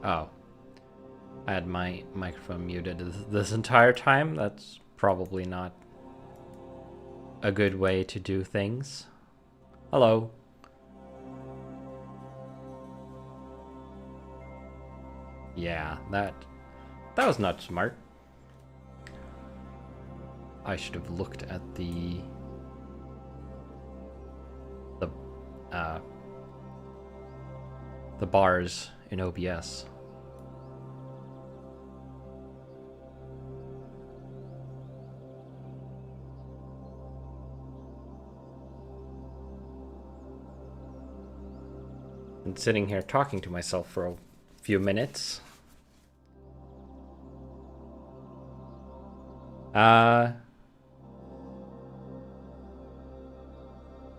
Oh, I had my microphone muted this entire time. That's probably not a good way to do things. Hello. Yeah, that was not smart. I should have looked at the bars in OBS. I'm sitting here talking to myself for a few minutes. I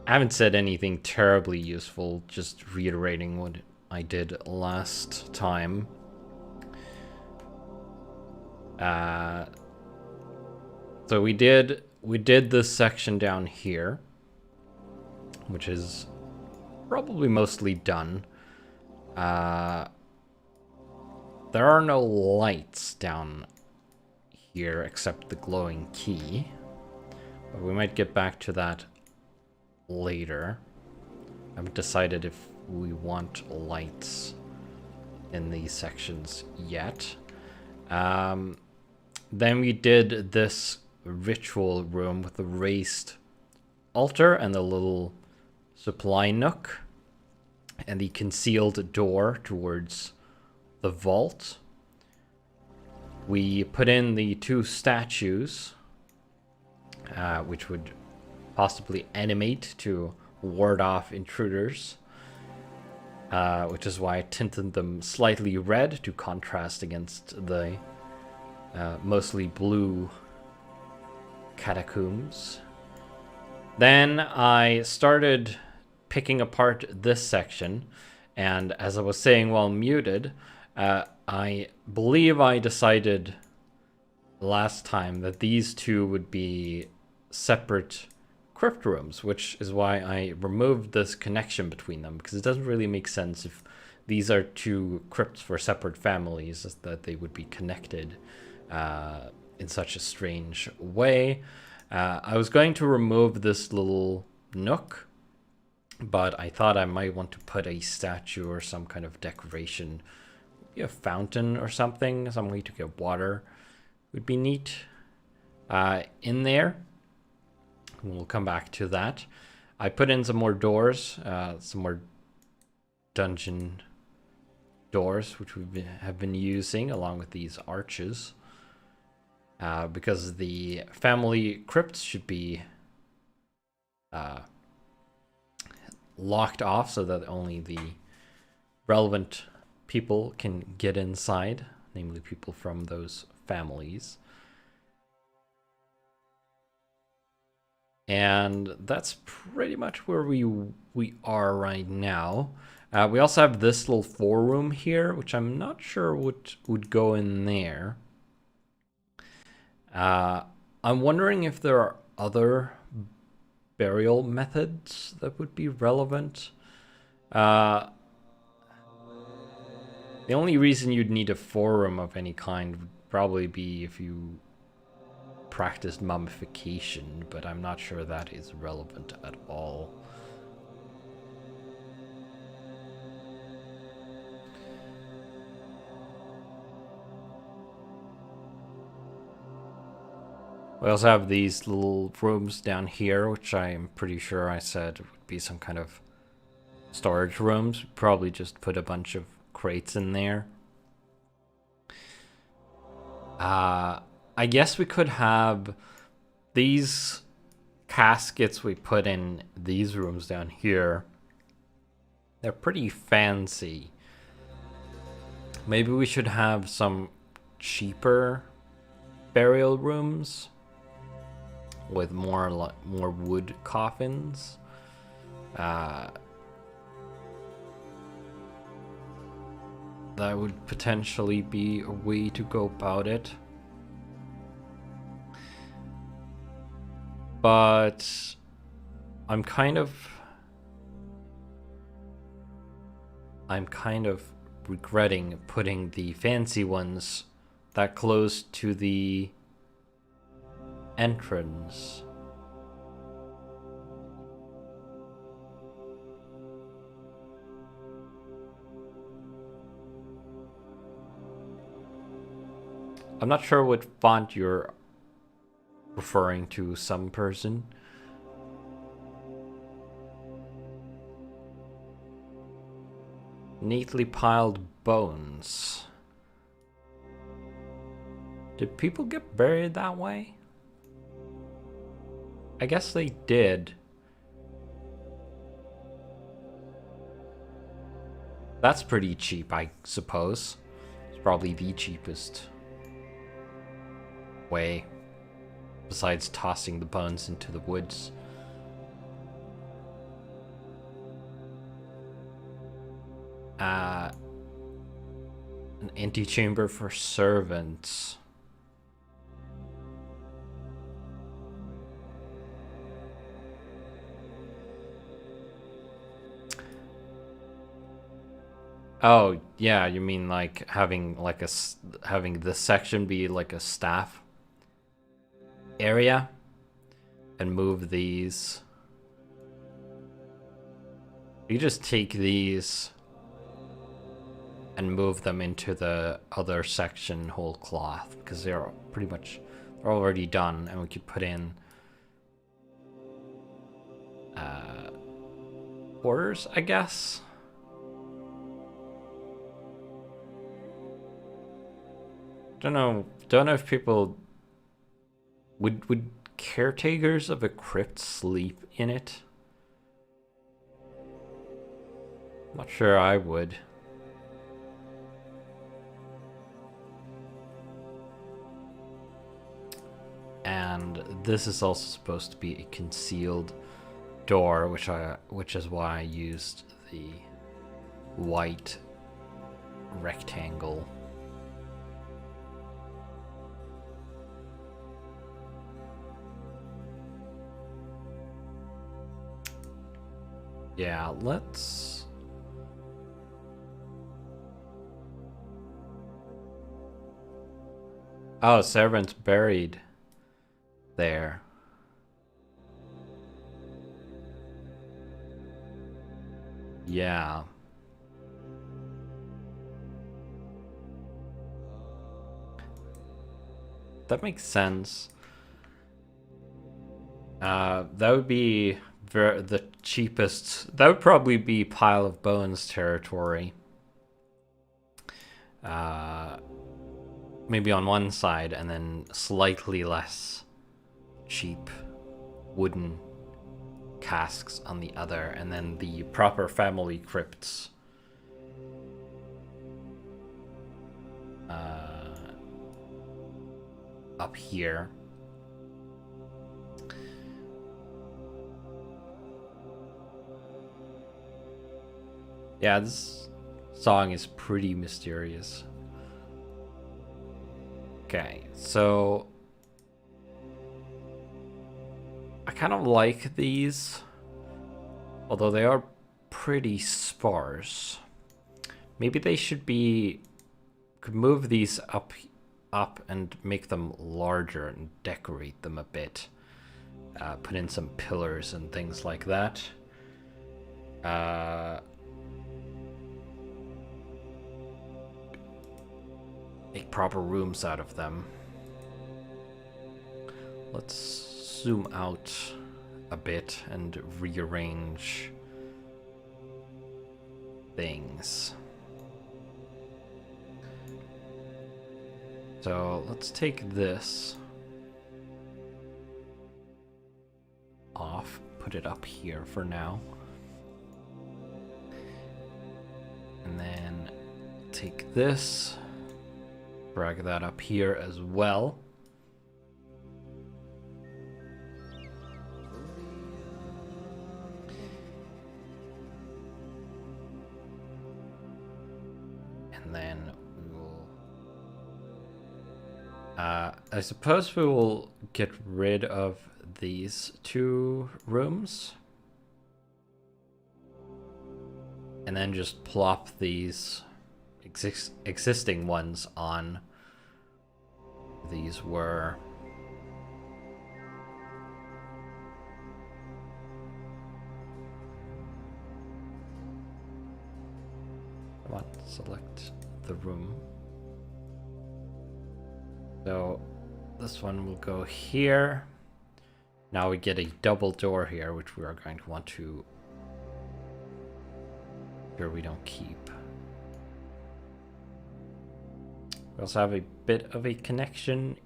haven't said anything terribly useful, just reiterating what I did last time. So we did this section down here, which is probably mostly done. There are no lights down here except the glowing key, but we might get back to that later. I haven't decided if we want lights in these sections yet. Then we did this ritual room with the raised altar and the little supply nook and the concealed door towards the vault. We put in the 2 statues, which would possibly animate to ward off intruders, which is why I tinted them slightly red to contrast against the mostly blue catacombs. Then I started picking apart this section, and as I was saying while muted, I believe I decided last time that these 2 would be separate crypt rooms, which is why I removed this connection between them, because it doesn't really make sense if these are 2 crypts for separate families that they would be connected in such a strange way. I was going to remove this little nook, but I thought I might want to put a statue or some kind of decoration, maybe a fountain or something, some way to get water would be neat in there. We'll come back to that. I put in some more doors, some more dungeon doors, which we have been using along with these arches, because the family crypts should be locked off so that only the relevant people can get inside, namely people from those families. And that's pretty much where we are right now. We also have this little 4-room here, which I'm not sure would go in there. I'm wondering if there are other burial methods that would be relevant. The only reason you'd need a 4-room of any kind would probably be if you practiced mummification, but I'm not sure that is relevant at all. We also have these little rooms down here, which I'm pretty sure I said would be some kind of storage rooms. Probably just put a bunch of crates in there. I guess we could have these caskets we put in these rooms down here. They're pretty fancy. Maybe we should have some cheaper burial rooms with more wood coffins. That would potentially be a way to go about it. But I'm kind of regretting putting the fancy ones that close to the entrance. I'm not sure what font you're referring to, some person. Neatly piled bones. Did people get buried that way? I guess they did. That's pretty cheap, I suppose. It's probably the cheapest way, besides tossing the bones into the woods. An antechamber for servants. Oh, yeah, you mean like having this section be like a staff area and move these. You just take these and move them into the other section whole cloth, because they're already done, and we could put in quarters, I guess. Don't know if people would caretakers of a crypt sleep in it. I'm not sure I would. And this is also supposed to be a concealed door, which is why I used the white rectangle. Yeah, let's... Oh, servant's buried there. Yeah. That makes sense. That would be the cheapest. That would probably be pile of bones territory. Maybe on one side, and then slightly less cheap wooden casks on the other, and then the proper family crypts up here. Yeah, this song is pretty mysterious. Okay, so I kind of like these, although they are pretty sparse. Maybe they could move these up and make them larger and decorate them a bit. Put in some pillars and things like that. Make proper rooms out of them. Let's zoom out a bit and rearrange things. So let's take this off, put it up here for now. And then take this, drag that up here as well. And then we will... I suppose we will get rid of these two rooms. And then just plop these existing ones on these were. Come on, select the room. So this one will go here. Now we get a double door here, which we are going to want to sure we don't keep. We also have a bit of a connection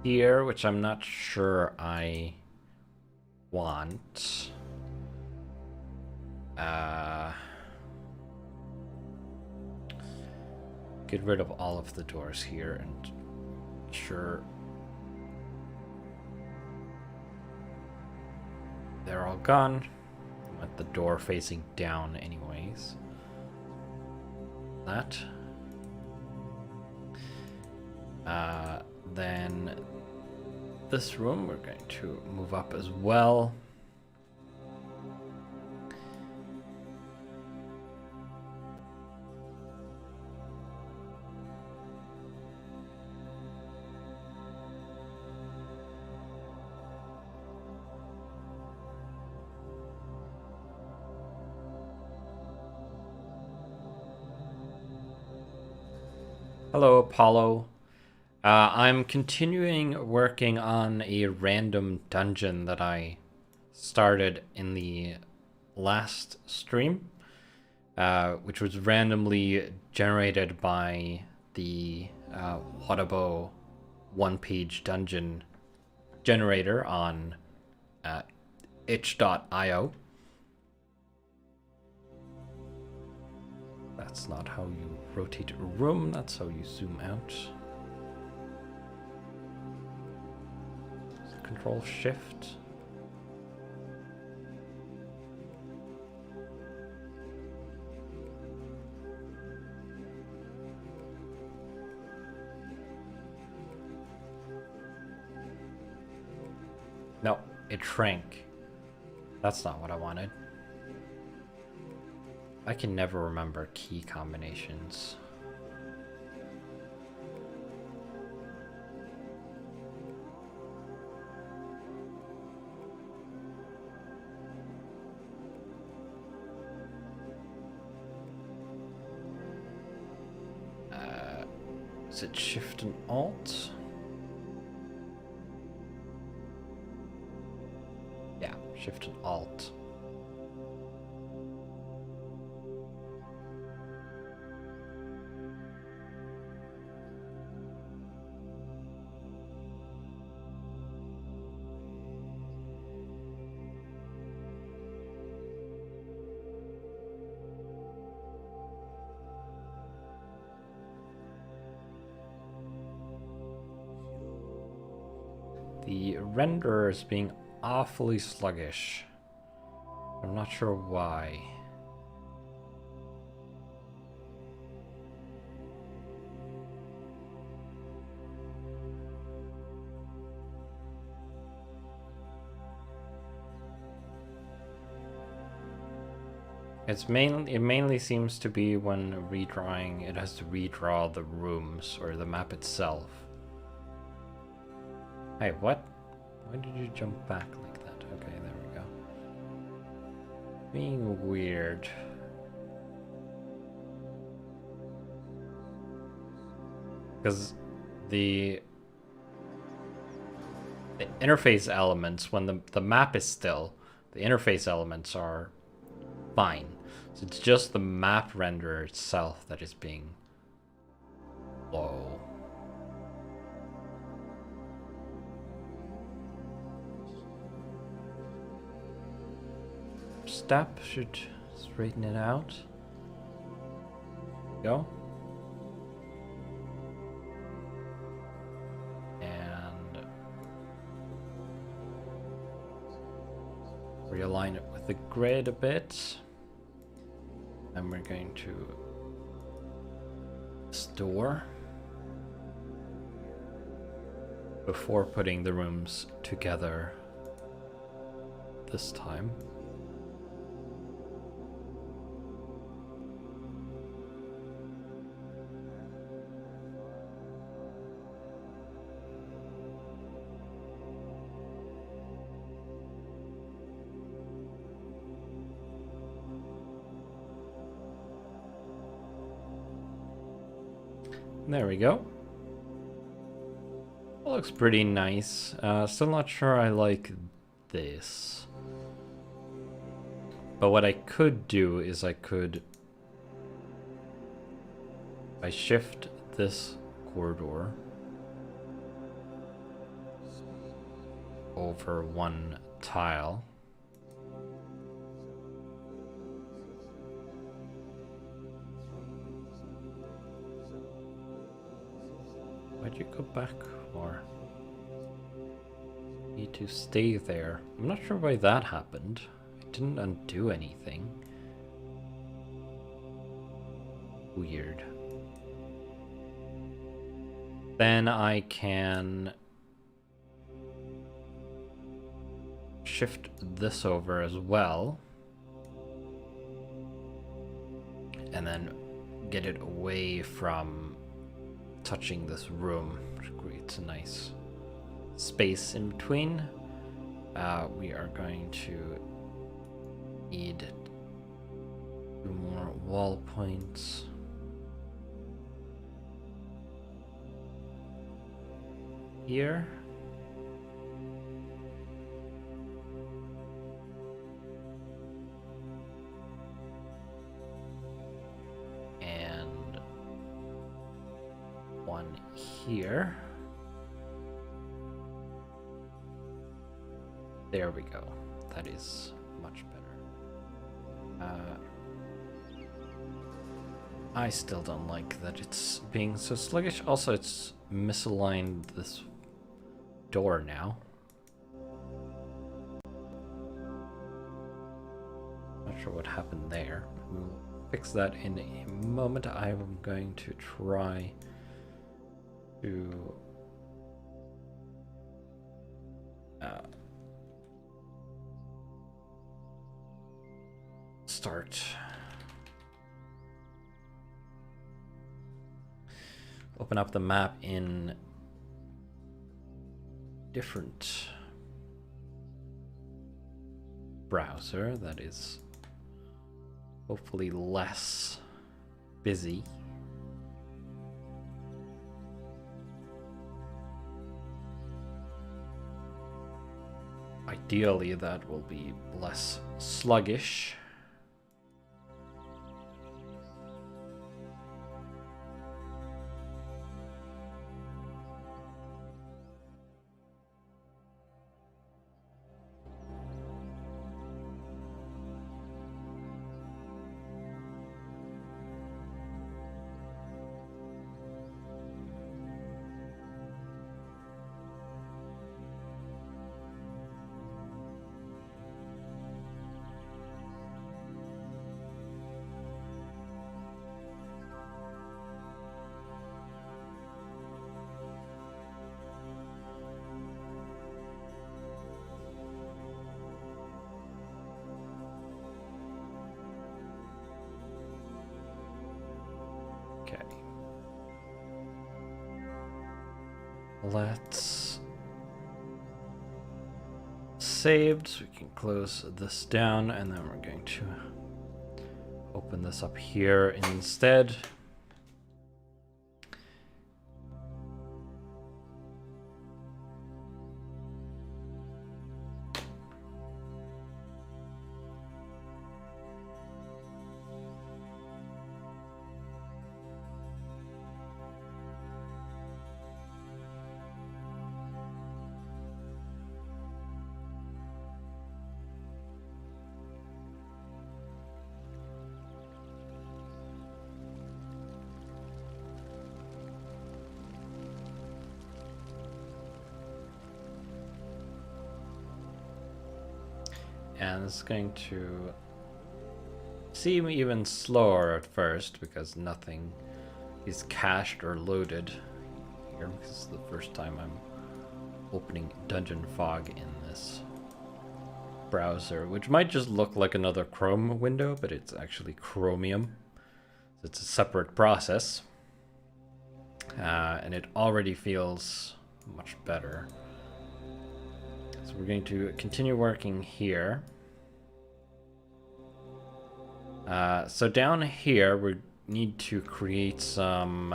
here, which I'm not sure I want. Get rid of all of the doors here and sure they're all gone. I want the door facing down anyways. That. Then this room we're going to move up as well. Hello, Apollo. I'm continuing working on a random dungeon that I started in the last stream, which was randomly generated by the Whatabo one-page dungeon generator on itch.io. That's not how you rotate a room, that's how you zoom out. Control Shift. No, it shrank. That's not what I wanted. I can never remember key combinations. Is it Shift and Alt? Yeah, Shift and Alt. The renderer is being awfully sluggish. I'm not sure why. It mainly seems to be when redrawing, it has to redraw the rooms or the map itself. Hey, what? Why did you jump back like that? Okay, there we go. Being weird. Because the interface elements, when the map is still, the interface elements are fine. So it's just the map renderer itself that is being low. Step should straighten it out. Go. And realign it with the grid a bit. And we're going to store before putting the rooms together this time. There we go. That looks pretty nice. Still not sure I like this. But what I could do is I shift this corridor over one tile. Why'd you go back for? Need to stay there. I'm not sure why that happened. It didn't undo anything. Weird. Then I can shift this over as well. And then get it away from touching this room, which creates a nice space in between. We are going to need 2 more wall points. Here. And one here. There we go. That is much better. I still don't like that it's being so sluggish. Also, it's misaligned this door now. Not sure what happened there. We'll fix that in a moment. I am going to try to start open up the map in different browser that is hopefully less busy. Ideally, that will be less sluggish. Okay. Let's saved, so we can close this down, and then we're going to open this up here instead. And it's going to seem even slower at first because nothing is cached or loaded here. This is the first time I'm opening DungeonFog in this browser, which might just look like another Chrome window, but it's actually Chromium. So it's a separate process. And it already feels much better. So we're going to continue working here. So down here we need to create some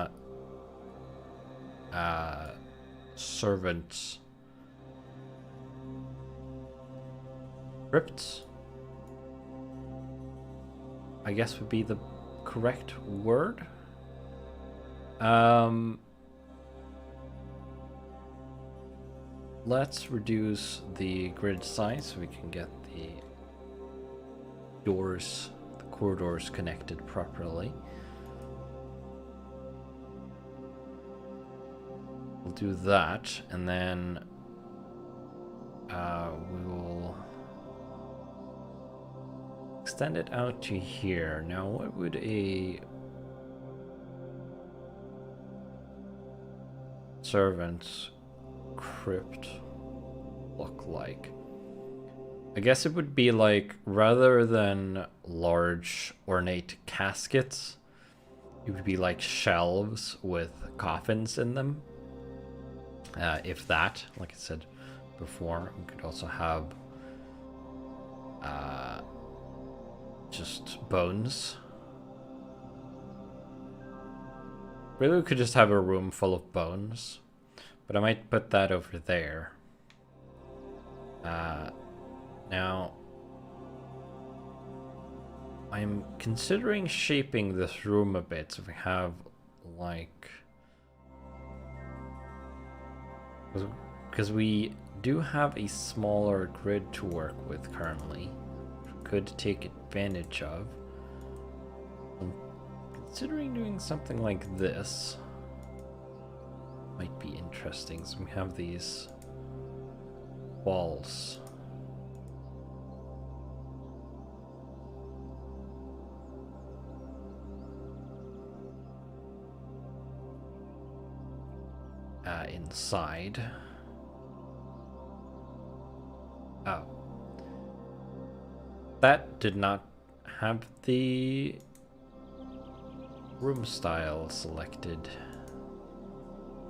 servant crypts, I guess would be the correct word. Let's reduce the grid size so we can get the doors, the corridors connected properly. We'll do that, and then we will extend it out to here. Now, what would a servant's crypt look like? I guess it would be like, rather than large ornate caskets, it would be like shelves with coffins in them. If that, like I said before, we could also have just bones. Really, we could just have a room full of bones, but I might put that over there. Now, I'm considering shaping this room a bit, so we have like, because we do have a smaller grid to work with currently, which we could take advantage of. I'm considering doing something like this. Might be interesting. So we have these walls. Inside. Oh. That did not have the room style selected.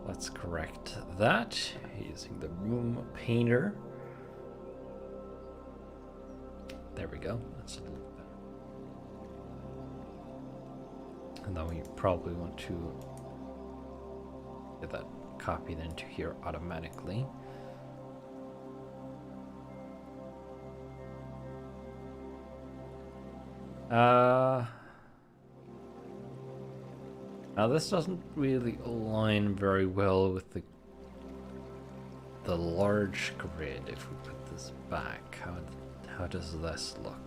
Let's correct that using the room painter. There we go. That's a little better. And then we probably want to get that copied into here automatically. Now this doesn't really align very well with the large grid. If we put this back, how does this look?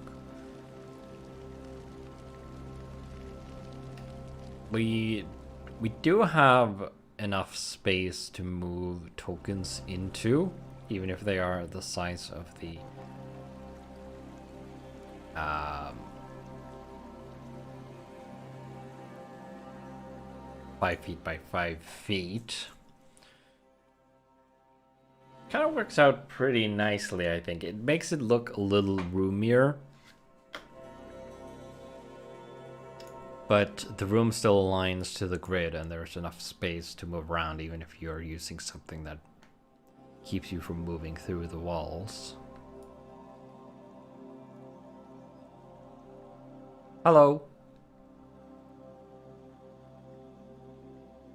We do have enough space to move tokens into, even if they are the size of the 5 feet by 5 feet. Kind of works out pretty nicely, I think. It makes it look a little roomier, but the room still aligns to the grid and there's enough space to move around, even if you're using something that keeps you from moving through the walls. Hello.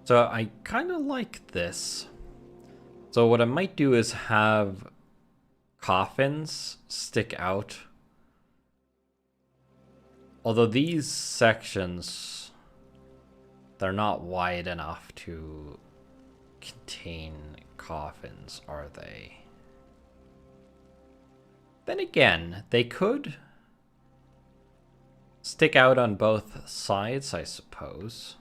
So I kind of like this. So what I might do is have coffins stick out. Although these sections, they're not wide enough to contain coffins, are they? Then again, they could stick out on both sides, I suppose.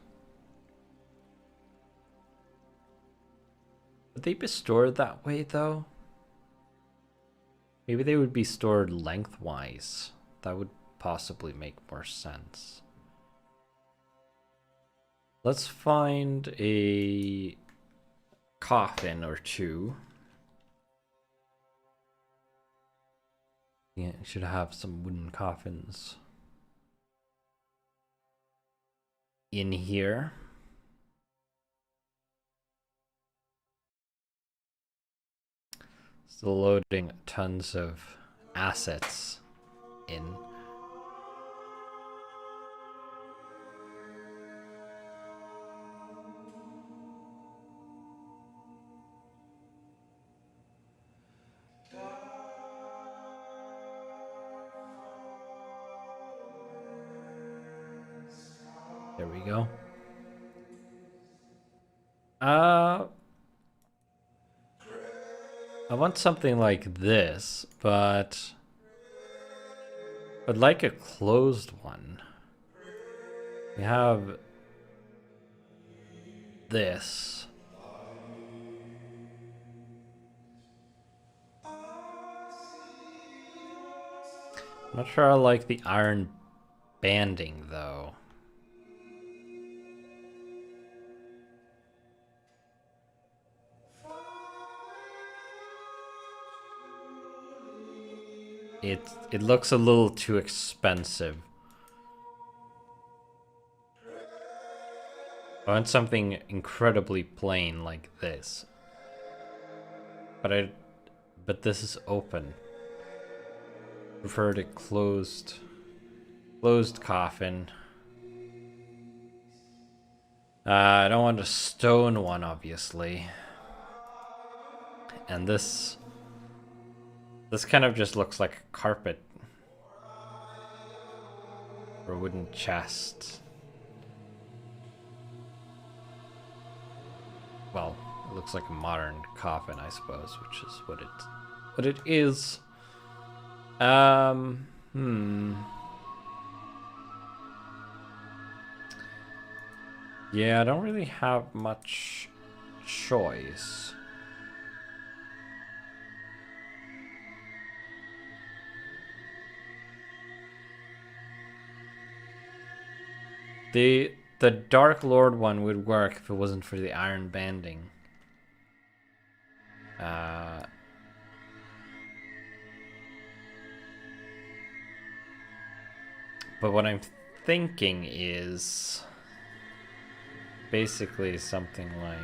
Would they be stored that way, though? Maybe they would be stored lengthwise. That would possibly make more sense. Let's find a coffin or two. Yeah, should have some wooden coffins in here. Still loading tons of assets in. There we go. I want something like this, but I'd like a closed one. We have this. I'm not sure I like the iron banding though. It looks a little too expensive. I want something incredibly plain like this. But this is open. Prefer the closed coffin. I don't want a stone one, obviously. And this kind of just looks like a carpet. Or a wooden chest. Well, it looks like a modern coffin, I suppose, which is what it is. Yeah, I don't really have much choice. The Dark Lord one would work if it wasn't for the iron banding. But what I'm thinking is basically something like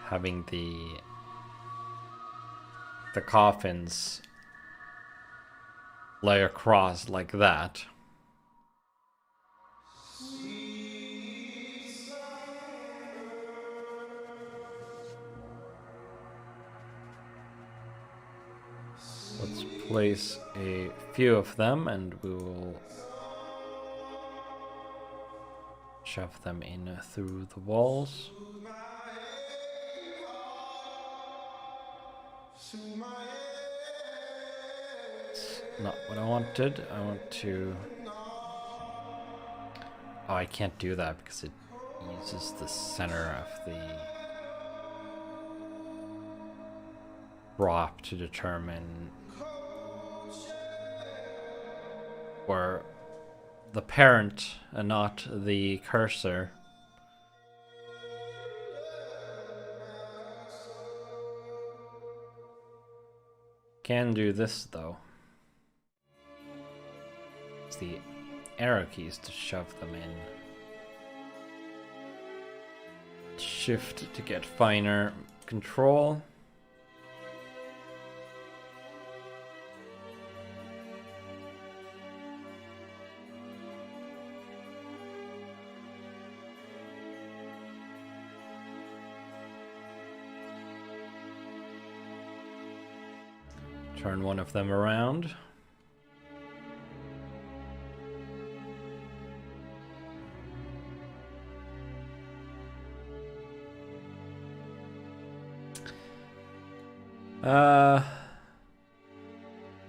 having the coffins lay across like that. Let's place a few of them and we will shove them in through the walls. It's not what I wanted. I want to... Oh, I can't do that because it uses the center of the prop to determine where the parent and not the cursor. Can do this though. It's the arrow keys to shove them in. Shift to get finer control. Turn one of them around.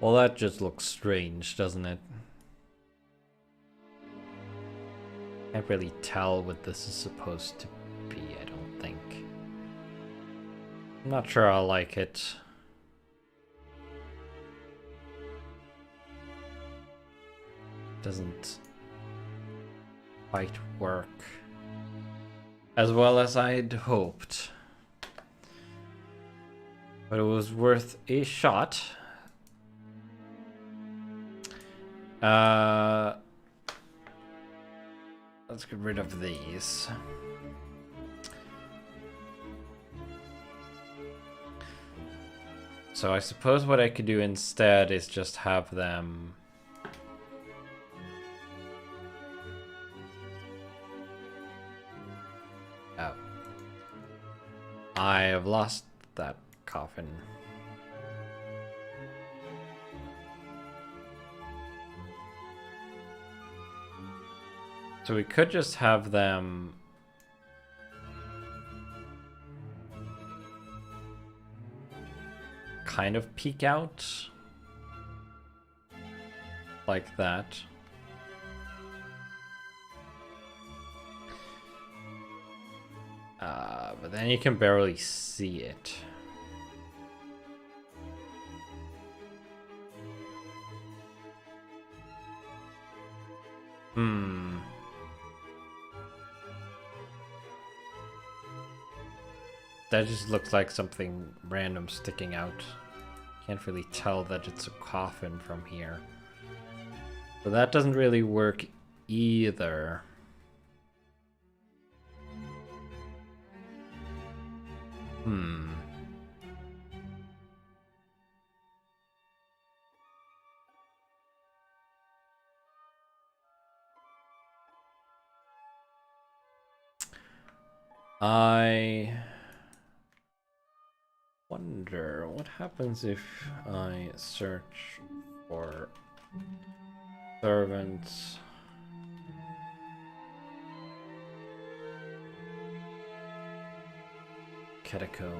Well, that just looks strange, doesn't it? Can't really tell what this is supposed to be, I don't think. I'm not sure I like it. Doesn't quite work as well as I'd hoped. But it was worth a shot. Let's get rid of these. So I suppose what I could do instead is just have them I have lost that coffin. So we could just have them kind of peek out like that. But then you can barely see it. That just looks like something random sticking out. Can't really tell that it's a coffin from here. But that doesn't really work either. I wonder what happens if I search for servants. Catacomb.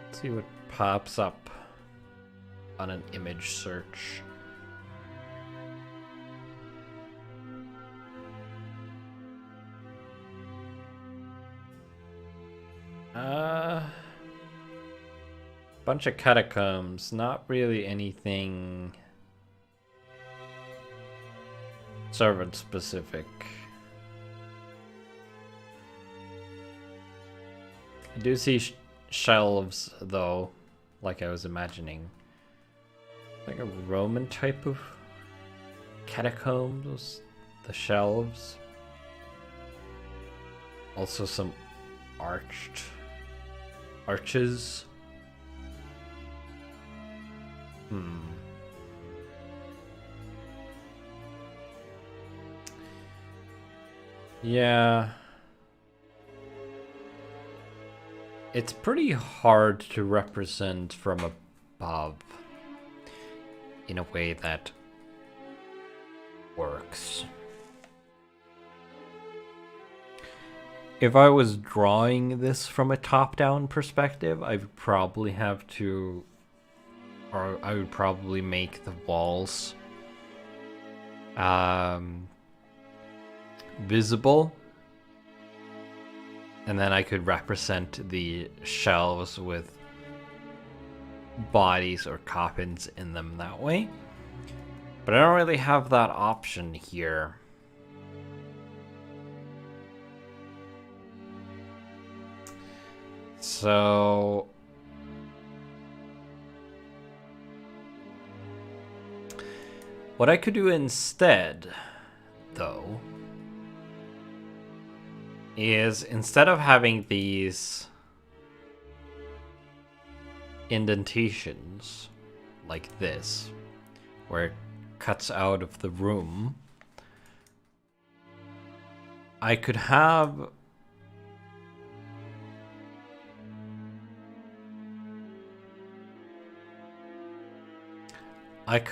Let's see what pops up on an image search. Bunch of catacombs, not really anything servant specific. I do see shelves though, like I was imagining. Like a Roman type of catacombs, the shelves. Also some arches. Yeah. It's pretty hard to represent from above in a way that works. If I was drawing this from a top-down perspective, I would probably have to, or I would probably make the walls visible, and then I could represent the shelves with bodies or coffins in them that way. But I don't really have that option here. So what I could do instead, though, is instead of having these indentations like this, where it cuts out of the room, I could have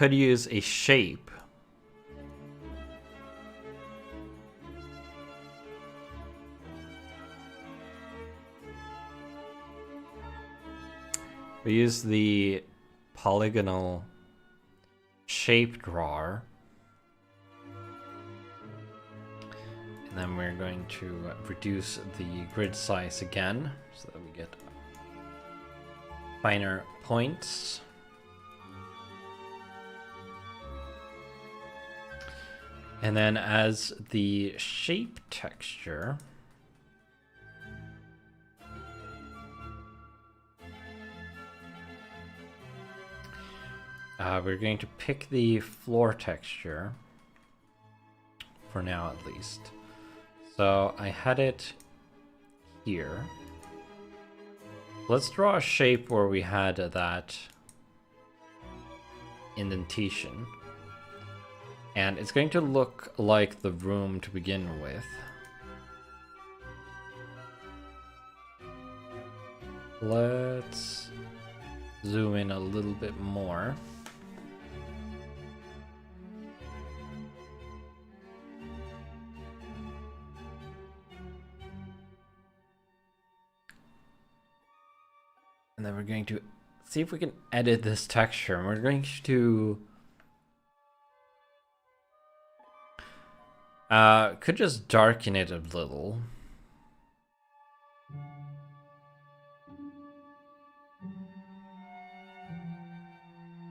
use a shape we use the polygonal shape drawer, and then we're going to reduce the grid size again so that we get finer points. And then as the shape texture, we're going to pick the floor texture, for now at least. So I had it here. Let's draw a shape where we had that indentation. And it's going to look like the room to begin with. Let's zoom in a little bit more. And then we're going to see if we can edit this texture. And we're going to could just darken it a little.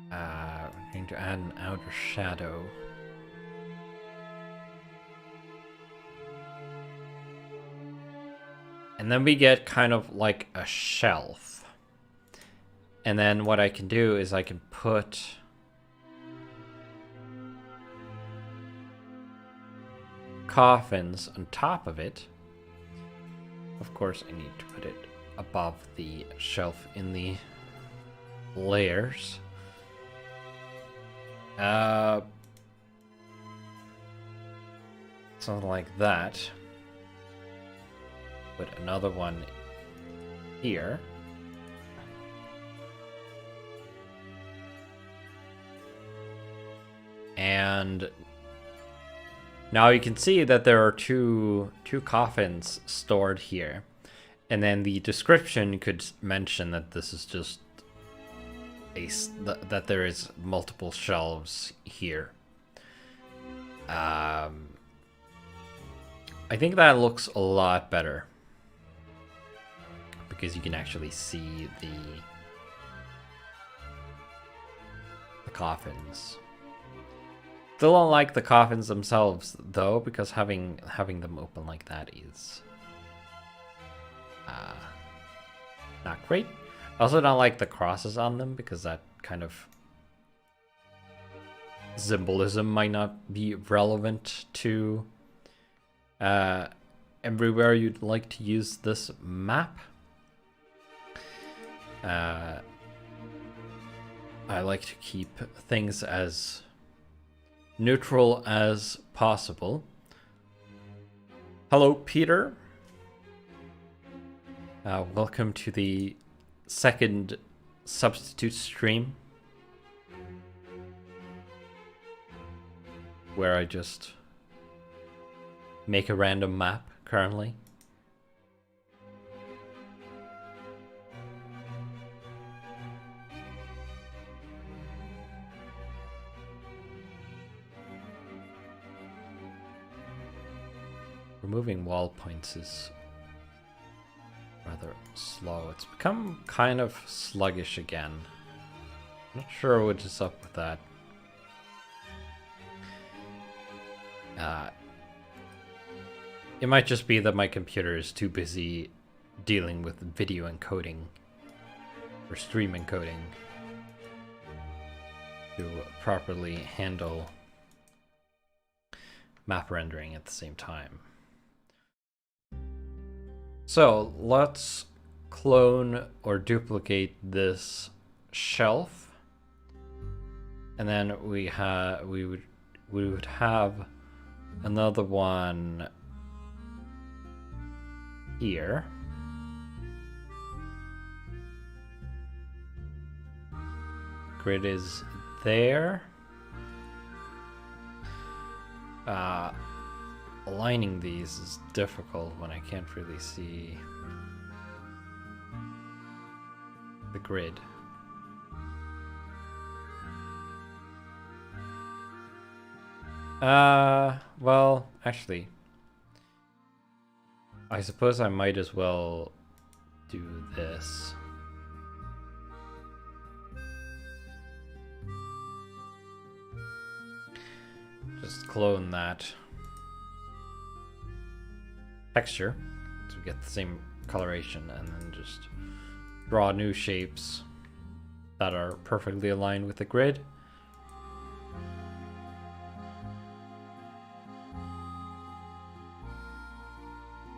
We're going to add an outer shadow. And then we get kind of like a shelf. And then what I can do is I can put coffins on top of it. Of course, I need to put it above the shelf in the layers. Something like that. Put another one here. And now you can see that there are two coffins stored here. And then the description could mention that this is just that there is multiple shelves here. I think that looks a lot better because you can actually see the coffins. Still don't like the coffins themselves though, because having them open like that is not great. I also don't like the crosses on them because that kind of symbolism might not be relevant to everywhere you'd like to use this map. I like to keep things as neutral as possible. Hello, Peter. Welcome to the second substitute stream, where I just make a random map currently. Removing wall points is rather slow. It's become kind of sluggish again. Not sure what is up with that. It might just be that my computer is too busy dealing with video encoding or stream encoding to properly handle map rendering at the same time. So let's clone or duplicate this shelf, and then we would have another one here. Grid is there. Aligning these is difficult when I can't really see the grid. Well, actually, I suppose I might as well do this. Just clone that texture to get the same coloration, and then just draw new shapes that are perfectly aligned with the grid.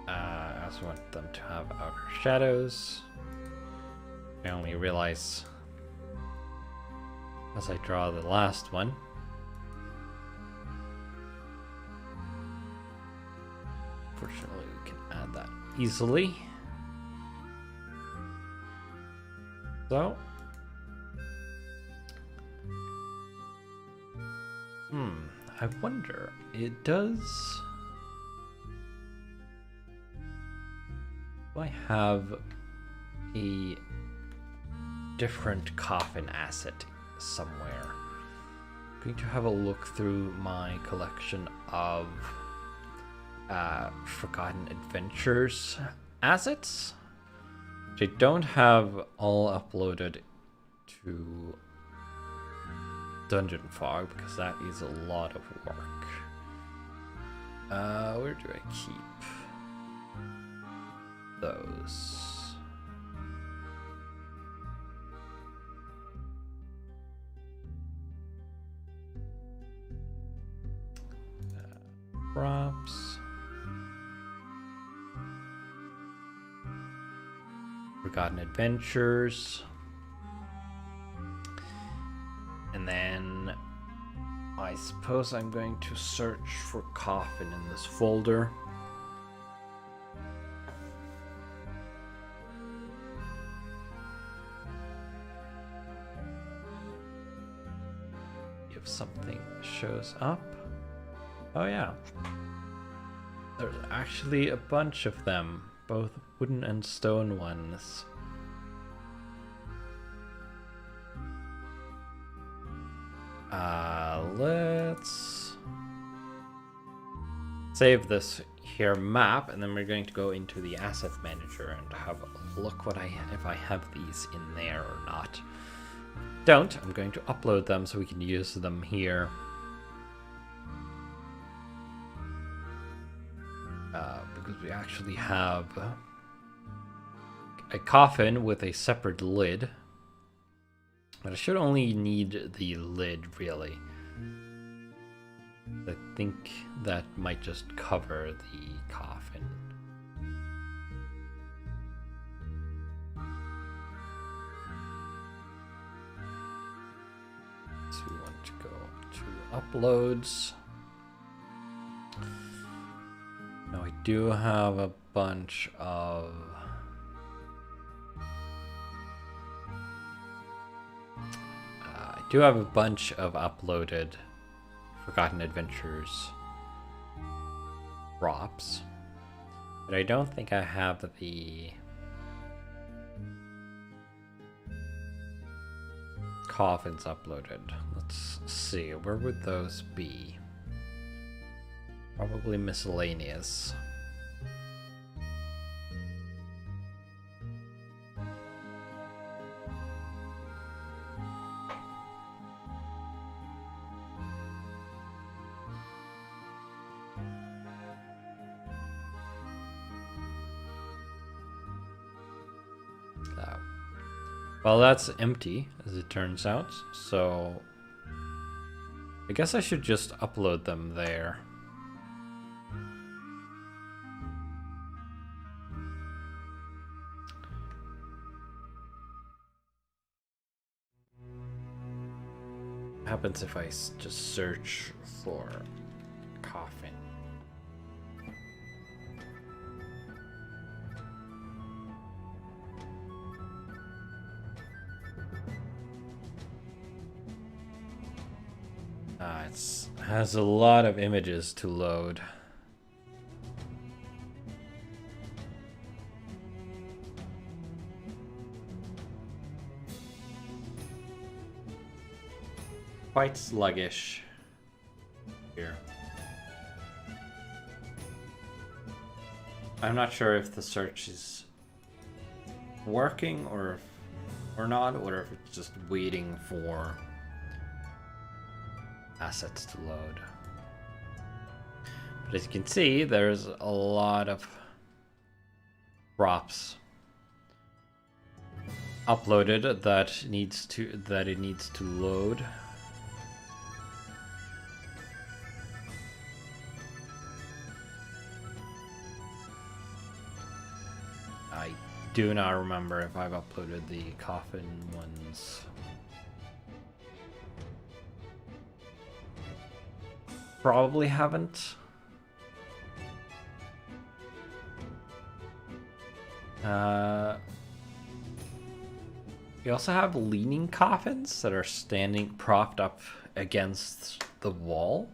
I also want them to have outer shadows. I only realize as I draw the last one. Fortunately, we can add that easily. So, I wonder, it does. Do I have a different coffin asset somewhere. I'm going to have a look through my collection of Forgotten Adventures assets, which I don't have all uploaded to DungeonFog because that is a lot of work. Where do I keep those? Props. Forgotten Adventures. And then I suppose I'm going to search for coffin in this folder. If something shows up. Oh yeah. There's actually a bunch of them, both wooden and stone ones. Let's save this here map, and then we're going to go into the asset manager and have a look if I have these in there or not. Don't. I'm going to upload them so we can use them here. Because we actually have a coffin with a separate lid. But I should only need the lid, really. I think that might just cover the coffin. So we want to go to uploads. Now I do have a bunch of uploaded Forgotten Adventures props, but I don't think I have the coffins uploaded. Let's see, where would those be? Probably miscellaneous. Well, that's empty, as it turns out, so I guess I should just upload them there. What happens if I just search for coffin? It has a lot of images to load. Quite sluggish here. I'm not sure if the search is working or not, or if it's just waiting for assets to load. But as you can see, there's a lot of props uploaded that it needs to load. I do not remember if I've uploaded the coffin ones. Probably haven't. We also have leaning coffins that are standing propped up against the wall,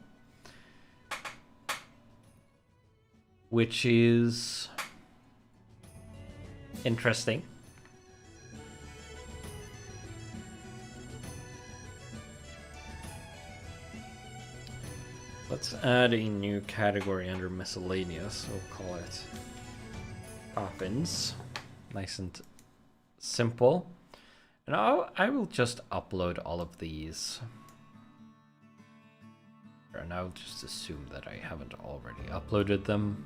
which is Let's add a new category under miscellaneous. We'll call it coffins. Nice and simple. And I will just upload all of these. And I'll just assume that I haven't already uploaded them.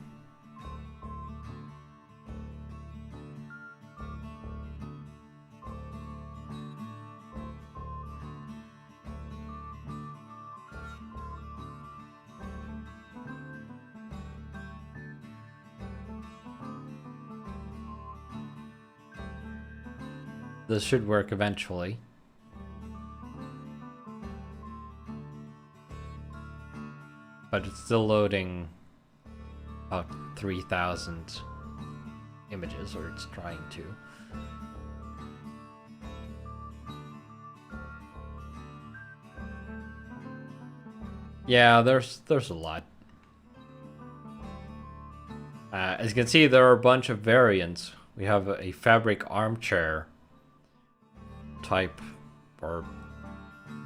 This should work eventually. But it's still loading about 3,000 images, or it's trying to. Yeah, there's a lot. As you can see, there are a bunch of variants. We have a fabric armchair type or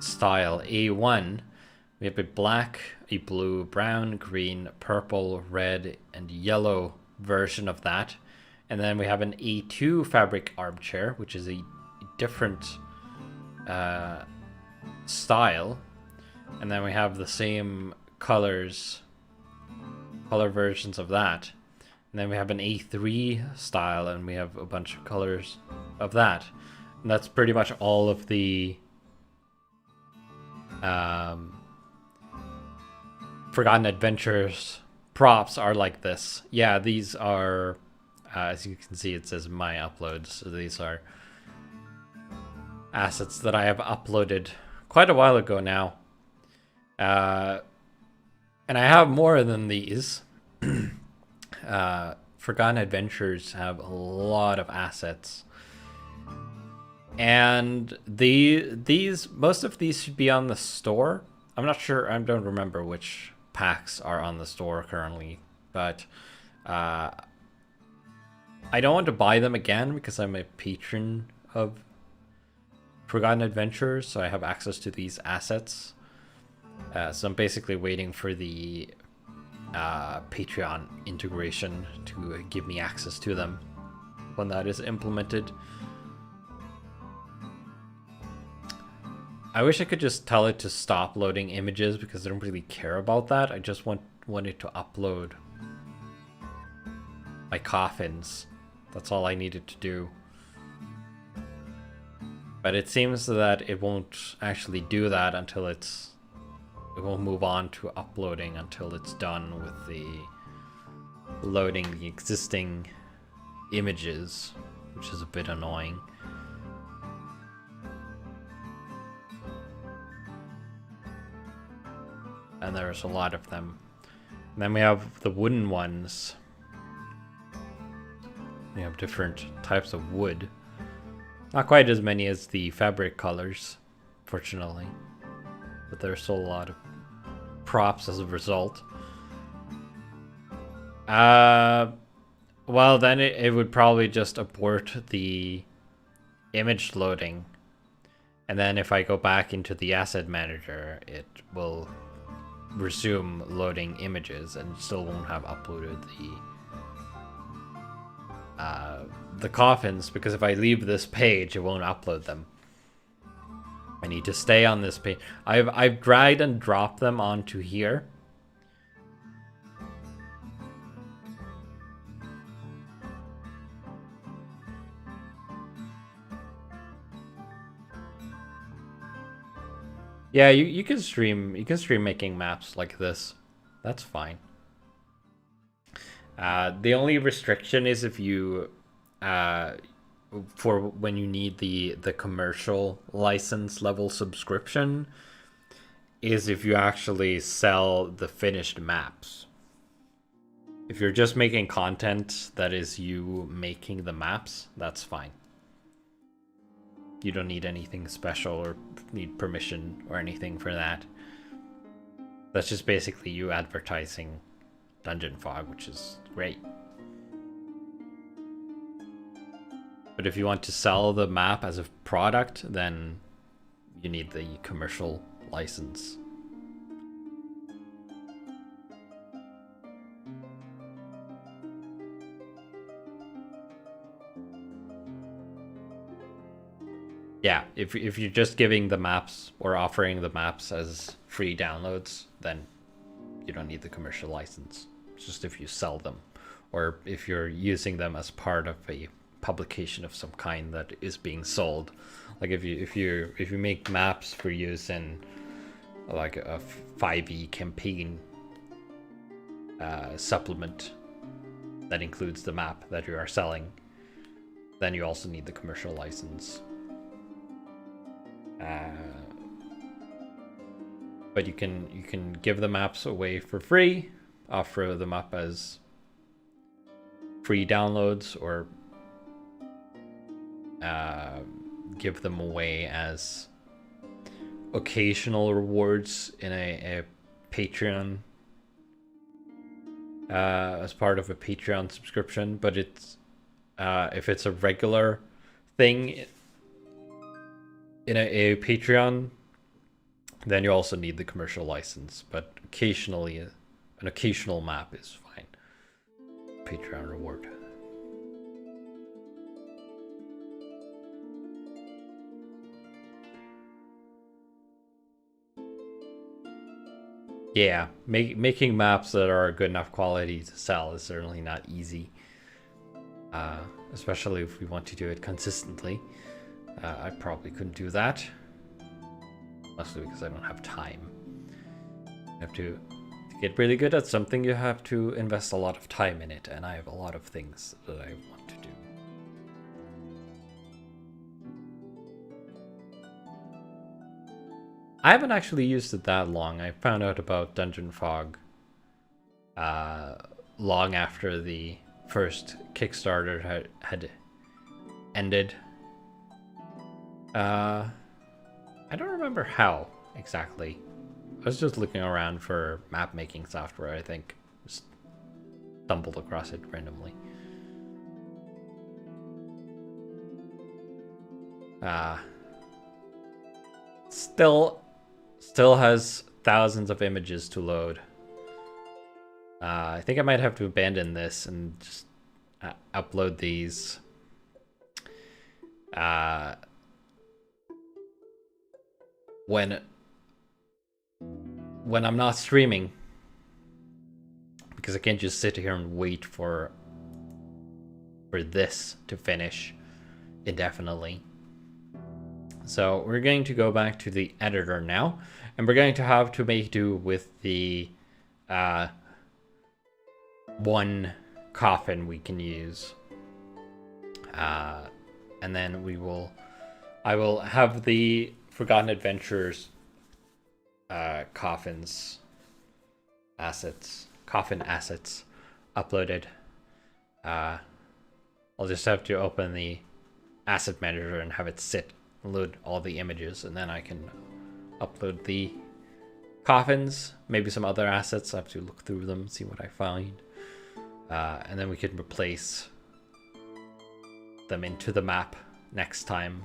style A1. We have a black, a blue, brown, green, purple, red, and yellow version of that. And then we have an A2 fabric armchair, which is a different style. And then we have the same color versions of that. And then we have an A3 style, and we have a bunch of colors of that. And that's pretty much all of the Forgotten Adventures props are like this. Yeah, these are, as you can see, it says my uploads. So these are assets that I have uploaded quite a while ago now. And I have more than these. Forgotten Adventures have a lot of assets. And most of these should be on the store. I'm not sure, I don't remember which packs are on the store currently, but I don't want to buy them again because I'm a patron of Forgotten Adventures, so I have access to these assets. So I'm basically waiting for the Patreon integration to give me access to them when that is implemented. I wish I could just tell it to stop loading images because I don't really care about that. I just want it to upload my coffins. That's all I needed to do. But it seems that it won't actually do that until it won't move on to uploading until it's done with the loading the existing images, which is a bit annoying. And there's a lot of them. And then we have the wooden ones. We have different types of wood. Not quite as many as the fabric colors, fortunately. But there's still a lot of props as a result. Well, then it would probably just abort the image loading. And then if I go back into the asset manager, it will resume loading images and still won't have uploaded the coffins, because if I leave this page, it won't upload them. I need to stay on this page. I've dragged and dropped them onto here. Yeah, you can stream making maps like this. That's fine. The only restriction is if you for when you need the commercial license level subscription, is if you actually sell the finished maps. If you're just making content that is you making the maps, that's fine. You don't need anything special or need permission or anything for that. That's just basically you advertising DungeonFog, which is great. But if you want to sell the map as a product, then you need the commercial license. Yeah, if you're just giving the maps or offering the maps as free downloads, then you don't need the commercial license. It's just if you sell them, or if you're using them as part of a publication of some kind that is being sold. Like if you make maps for use in like a 5e campaign supplement that includes the map that you are selling, then you also need the commercial license. But you can give the maps away for free, offer them up as free downloads, or give them away as occasional rewards in a Patreon, as part of a Patreon subscription. But it's if it's a regular thing in a Patreon, then you also need the commercial license. But occasionally, an occasional map is fine. Patreon reward. Yeah, making maps that are good enough quality to sell is certainly not easy. Especially if we want to do it consistently. I probably couldn't do that. Mostly because I don't have time. You have to get really good at something, you have to invest a lot of time in it, and I have a lot of things that I want to do. I haven't actually used it that long. I found out about DungeonFog long after the first Kickstarter had ended. I don't remember how exactly. I was just looking around for map making software, I think. Just stumbled across it randomly. Still has thousands of images to load. I think I might have to abandon this and just upload these when I'm not streaming, because I can't just sit here and wait for this to finish indefinitely. So we're going to go back to the editor now, and we're going to have to make do with the one coffin we can use. And then I will have the Forgotten Adventures coffin assets uploaded. I'll just have to open the asset manager and have it load all the images, and then I can upload the coffins, maybe some other assets. I have to look through them, see what I find, and then we can replace them into the map next time.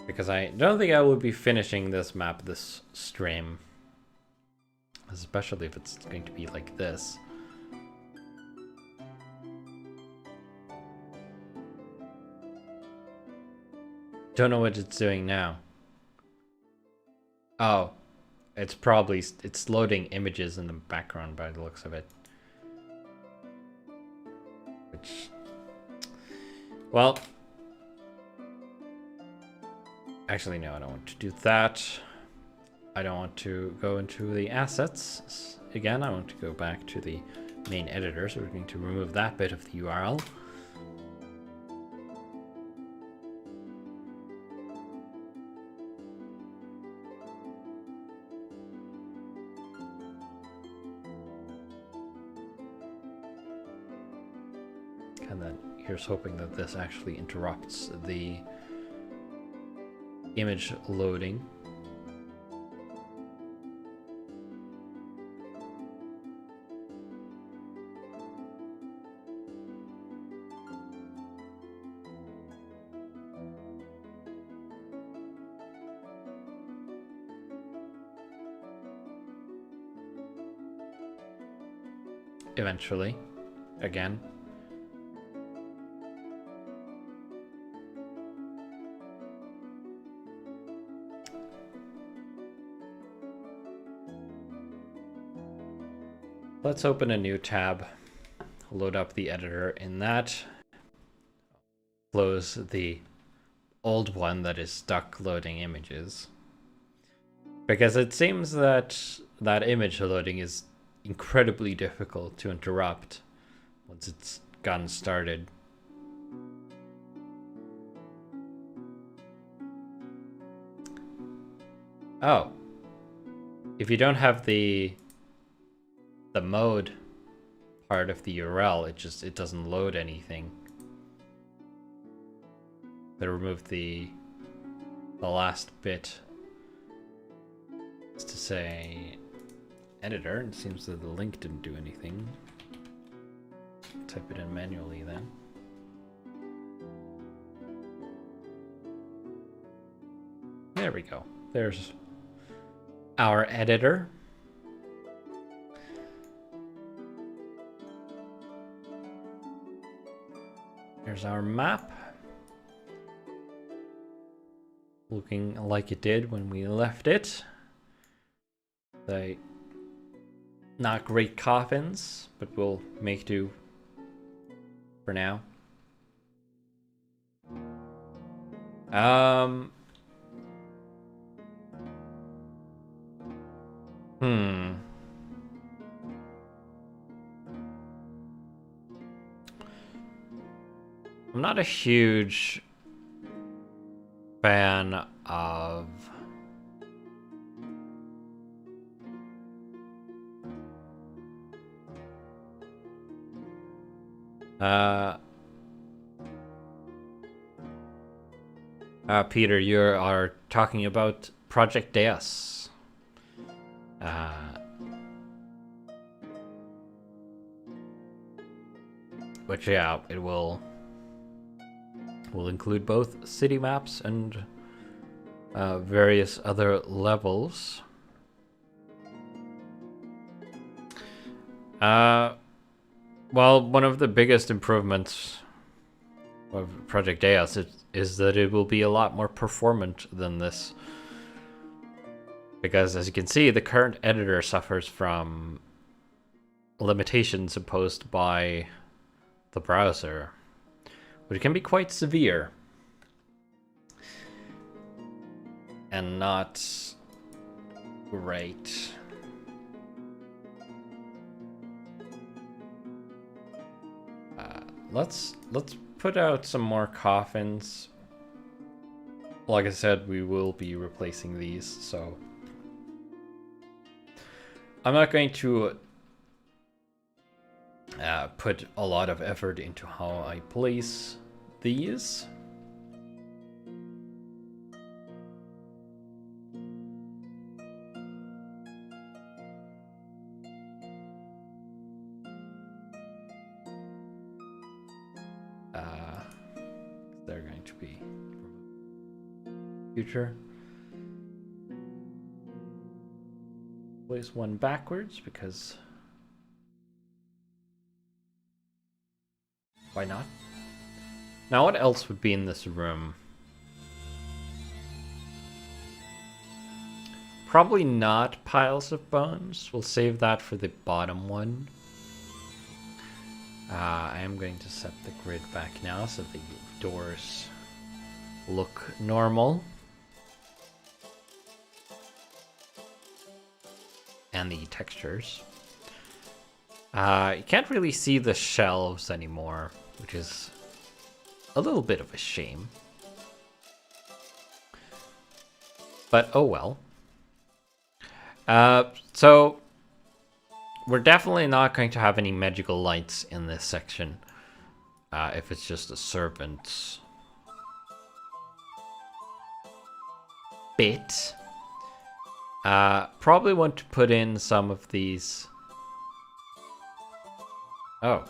Because I don't think I will be finishing this map this stream, especially if it's going to be like this. Don't know what it's doing now. Oh, it's loading images in the background by the looks of it. Which, well, actually no, I don't want to do that. I don't want to go into the assets again. I want to go back to the main editor, so we're going to remove that bit of the URL. And then here's hoping that this actually interrupts the image loading. Eventually, again. Let's open a new tab, load up the editor in that, close the old one that is stuck loading images. Because it seems that that image loading is incredibly difficult to interrupt once it's gotten started. Oh, if you don't have the mode part of the URL, it doesn't load anything. But remove the last bit. It's to say editor, and it seems that the link didn't do anything. Type it in manually then. There we go. There's our editor. There's our map. Looking like it did when we left it. They not great coffins, but we'll make do for now. I'm not a huge fan of Peter, you are talking about Project Deus. Which, yeah, it will include both city maps and various other levels. Well, one of the biggest improvements of Project Deus is that it will be a lot more performant than this. Because as you can see, the current editor suffers from limitations imposed by the browser, which can be quite severe and not great. Let's put out some more coffins. Like I said, we will be replacing these, so I'm not going to put a lot of effort into how I place these. They're going to be future. Place one backwards because why not? Now what else would be in this room? Probably not piles of bones. We'll save that for the bottom one. I am going to set the grid back now so the doors look normal. And the textures. You can't really see the shelves anymore, which is a little bit of a shame. But oh well. So we're definitely not going to have any magical lights in this section if it's just a servant's bit. Probably want to put in some of these. Oh.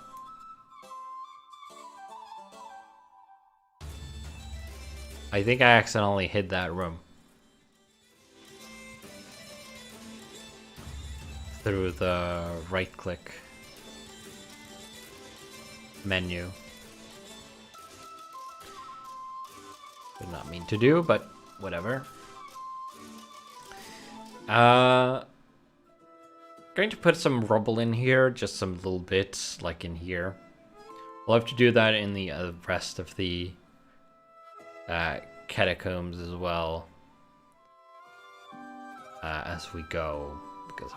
I think I accidentally hid that room. Through the right-click menu. Did not mean to do, but whatever. going to put some rubble in here, just some little bits, like in here. We'll have to do that in the rest of the catacombs as well as we go, because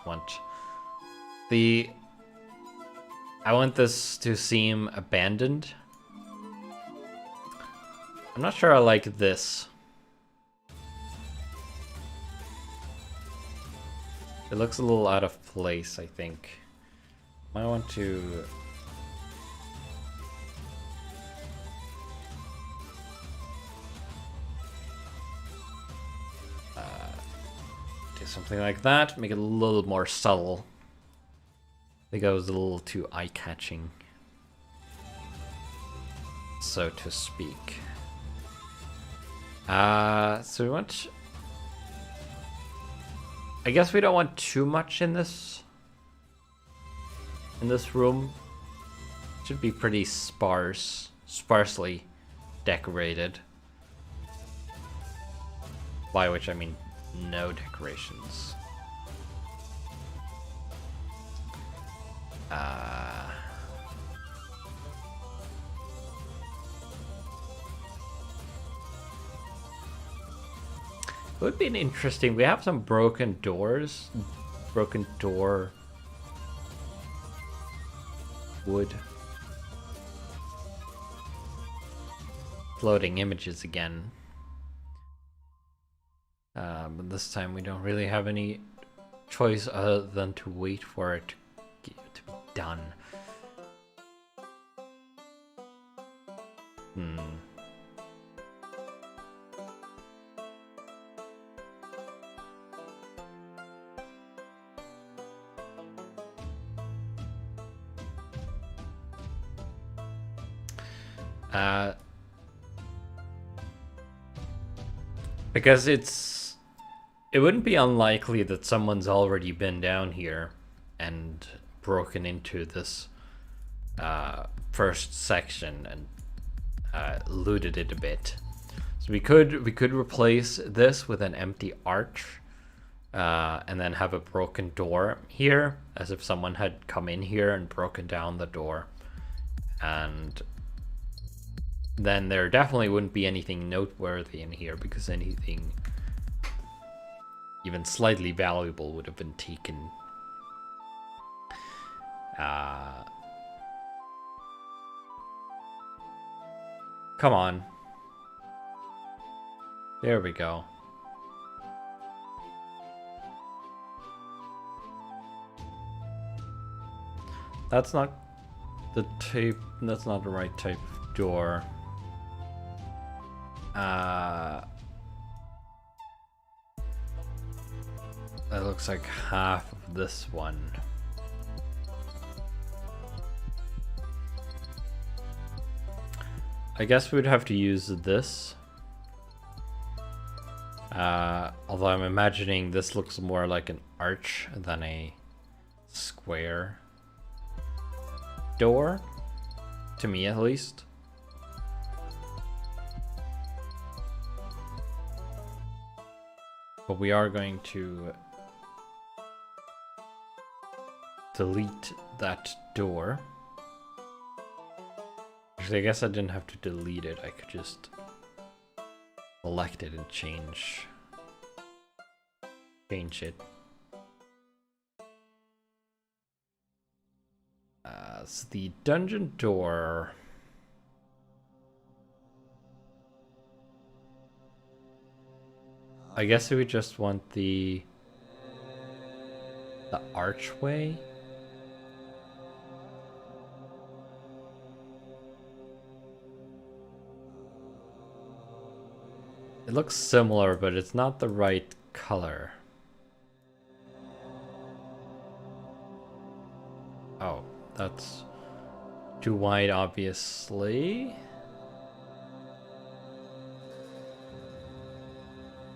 I want this to seem abandoned. I'm not sure I like this. It looks a little out of place, I think. I want to... do something like that, make it a little more subtle. I think I was a little too eye-catching, so to speak. So we want... I guess we don't want too much in this room. It should be pretty sparsely decorated. By which I mean no decorations. It would be an interesting... We have some broken doors. Broken door. Wood. Floating images again. But this time we don't really have any choice other than to wait for it to be done. Because it wouldn't be unlikely that someone's already been down here and broken into this first section and looted it a bit. So we could replace this with an empty arch and then have a broken door here, as if someone had come in here and broken down the door. And then there definitely wouldn't be anything noteworthy in here, because anything even slightly valuable would have been taken. Come on. There we go. That's not the type, that's not the right type of door. That looks like half of this one. I guess we'd have to use this. Although I'm imagining this looks more like an arch than a square door, to me at least. But we are going to delete that door. Actually, I guess I didn't have to delete it. I could just select it and change it. So the dungeon door. I guess we just want the archway. It looks similar, but it's not the right color. Oh, that's too wide, obviously.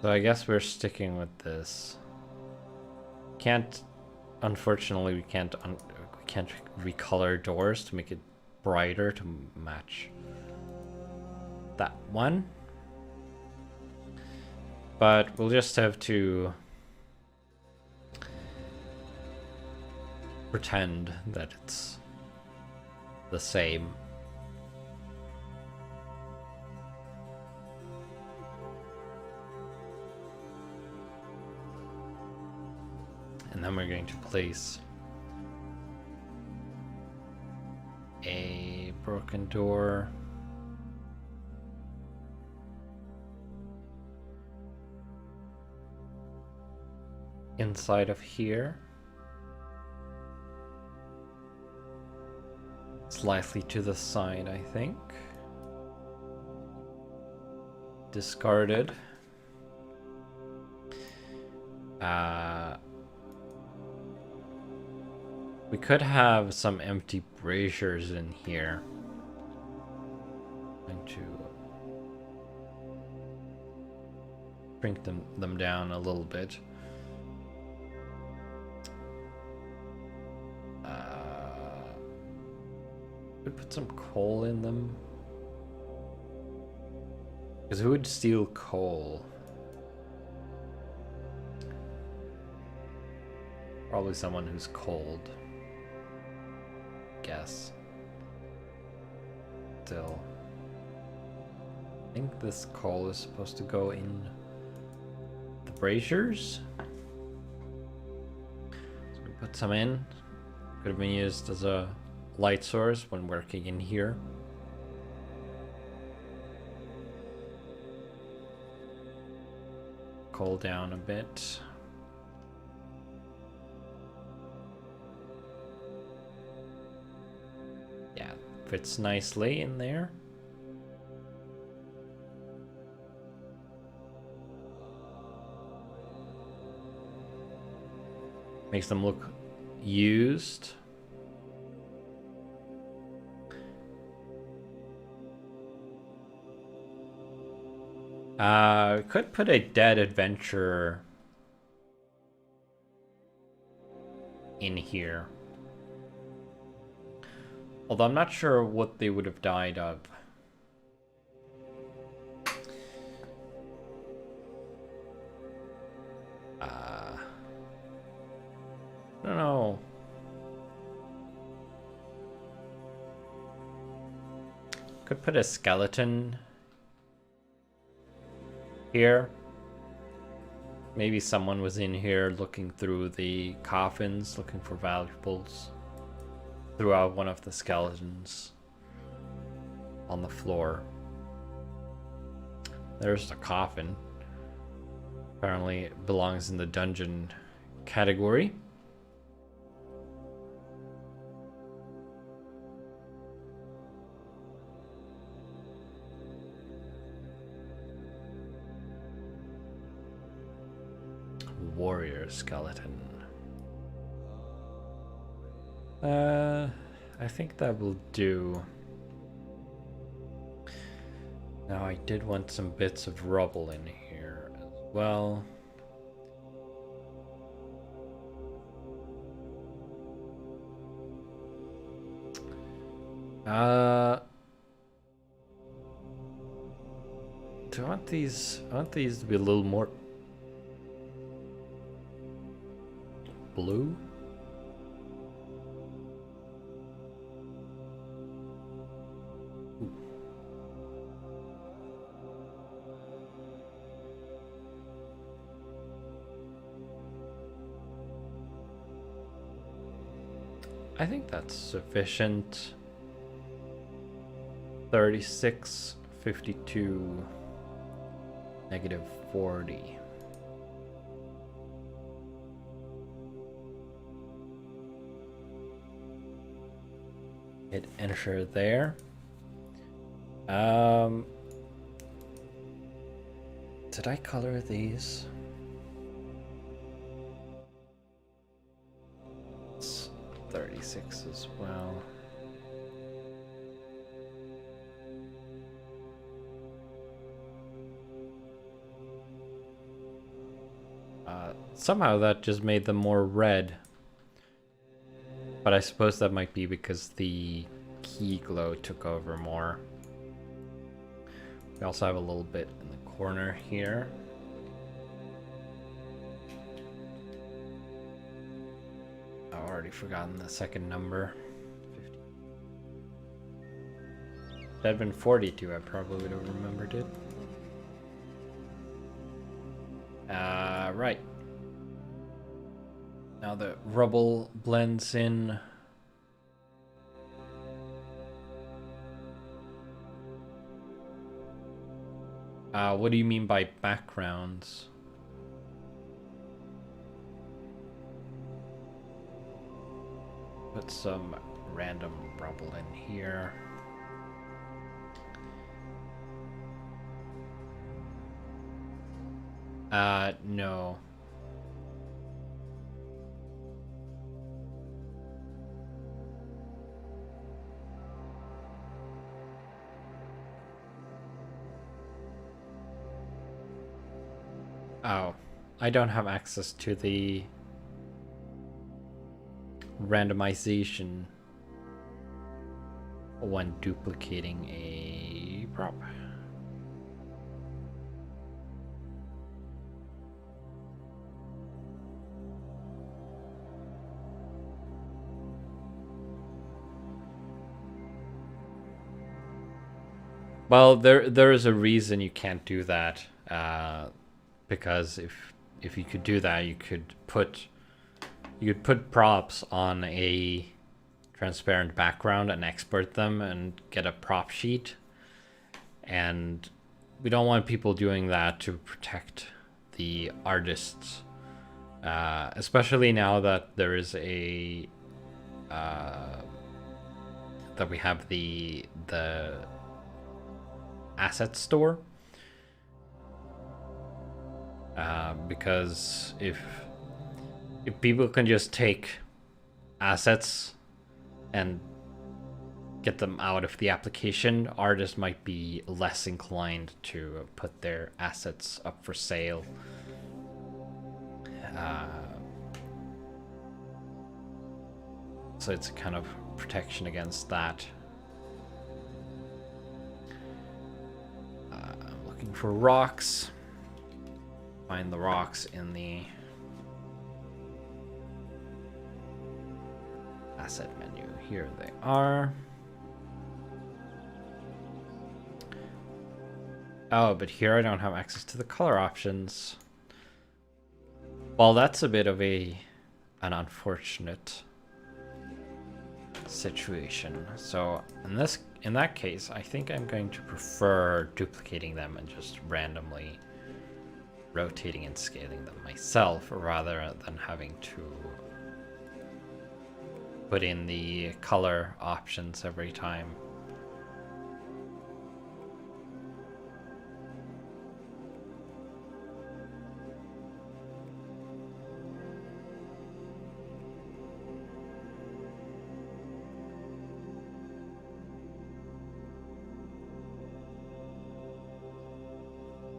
So I guess we're sticking with this. Unfortunately, we can't recolor doors to make it brighter to match that one. But we'll just have to pretend that it's the same. And then we're going to place a broken door. Inside of here. Slightly to the side, I think. Discarded. We could have some empty braziers in here. I'm going to shrink them down a little bit. Could put some coal in them. Because who would steal coal? Probably someone who's cold. Guess. Still. I think this coal is supposed to go in the braziers. So we put some in. Could have been used as a light source when working in here. Cool down a bit. Yeah, fits nicely in there. Makes them look used. Could put a dead adventurer in here. Although I'm not sure what they would have died of. I don't know. Could put a skeleton here. Maybe someone was in here looking through the coffins, looking for valuables. Threw out one of the skeletons on the floor. There's the coffin. Apparently it belongs in the dungeon category. Warrior skeleton. I think that will do. Now I did want some bits of rubble in here as well. Do I want these? I want these to be a little more blue. Ooh. I think that's sufficient. 36, 52, -40. Hit enter there. Did I color these? It's 36 as well. Somehow that just made them more red. But I suppose that might be because the key glow took over more. We also have a little bit in the corner here. I've already forgotten the second number. 50. If that had been 42, I probably would have remembered it. Right. Now the rubble blends in. What do you mean by backgrounds? Put some random rubble in here. No. Oh, I don't have access to the randomization when duplicating a prop. Well, there is a reason you can't do that, because if you could do that, you could put props on a transparent background and export them and get a prop sheet. And we don't want people doing that to protect the artists, especially now that there is a that we have the asset store. Because if people can just take assets and get them out of the application, artists might be less inclined to put their assets up for sale. So it's a kind of protection against that. I'm looking for rocks. Find the rocks in the asset menu. Here they are. Oh, but here I don't have access to the color options. Well, that's a bit of an unfortunate situation. So in that case, I think I'm going to prefer duplicating them and just randomly rotating and scaling them myself, rather than having to put in the color options every time.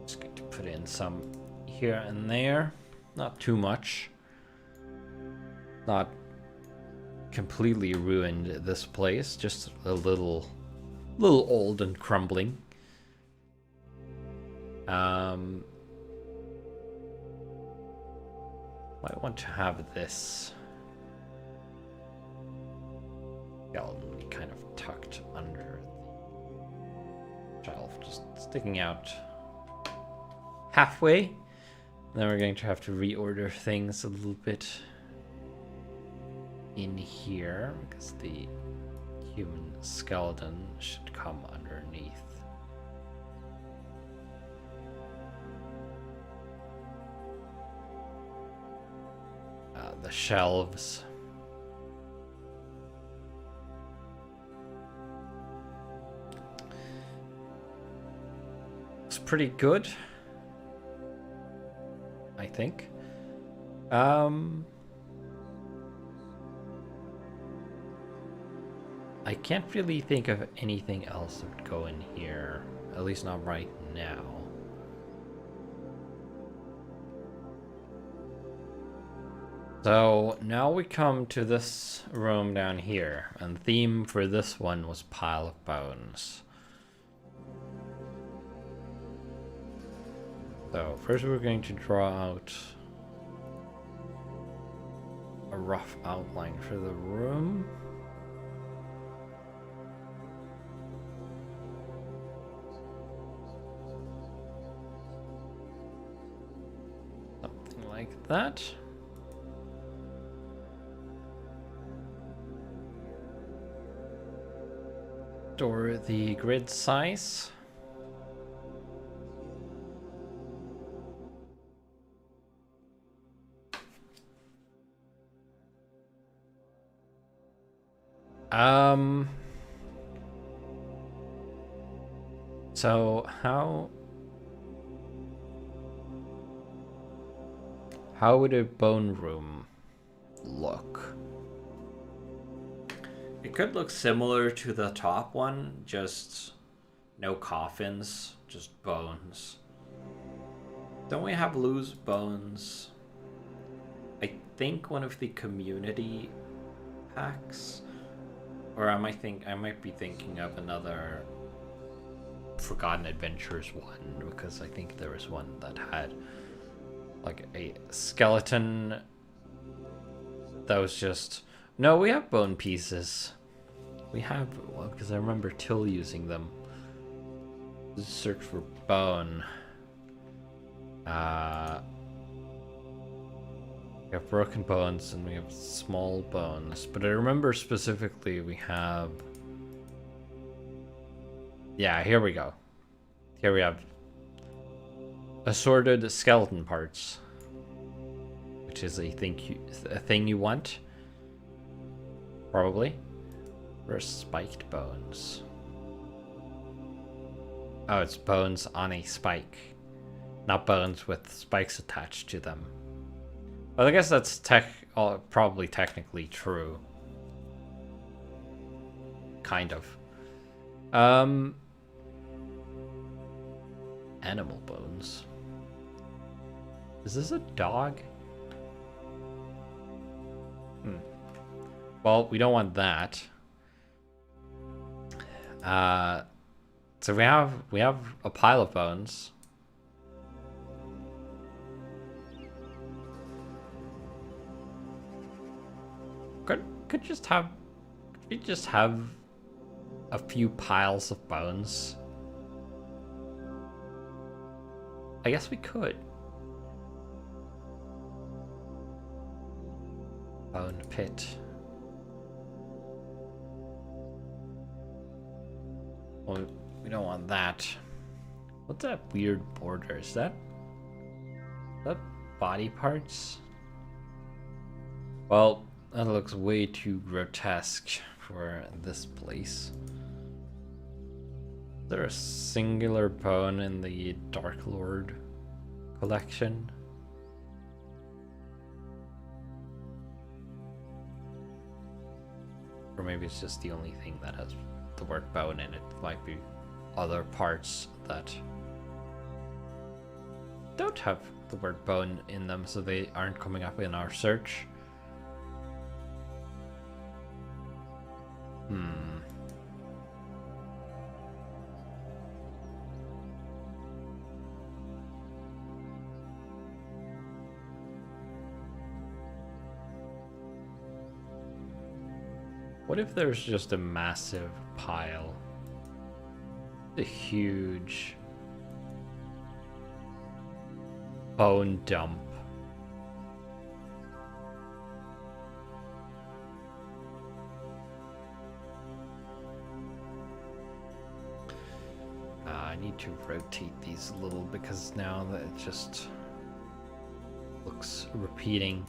Just going to put in some here and there, not too much. Not completely ruined this place, just a little old and crumbling. I want to have this skeleton kind of tucked under the shelf, just sticking out halfway. Then we're going to have to reorder things a little bit in here, because the human skeleton should come underneath. The shelves. It's pretty good, I think. I can't really think of anything else that would go in here, at least not right now. So now we come to this room down here, and the theme for this one was Pile of Bones. So first we're going to draw out a rough outline for the room. Something like that. Store the grid size. So how would a bone room look? It could look similar to the top one, just no coffins, just bones. Don't we have loose bones? I think one of the community packs, or I might be thinking of another Forgotten Adventures one, because I think there was one that had like a skeleton that was just, no, we have bone pieces. We have, well, because I remember Till using them. Search for bone. We have broken bones and we have small bones, but I remember specifically we have, yeah, here we go. Here we have assorted skeleton parts, which is a thing you want, probably. Or spiked bones. Oh, it's bones on a spike, not bones with spikes attached to them. Well, I guess that's probably technically true. Kind of. Animal bones. Is this a dog? Well, we don't want that. So we have a pile of bones. Could we just have a few piles of bones? I guess we could. Bone pit. Well, we don't want that. What's that weird border? Is that body parts? Well, that looks way too grotesque for this place. Is there a singular bone in the Dark Lord collection? Or maybe it's just the only thing that has the word bone in it. Might be other parts that don't have the word bone in them, so they aren't coming up in our search. What if there's just a massive pile? A huge bone dump. I need to rotate these a little because now that it just looks repeating.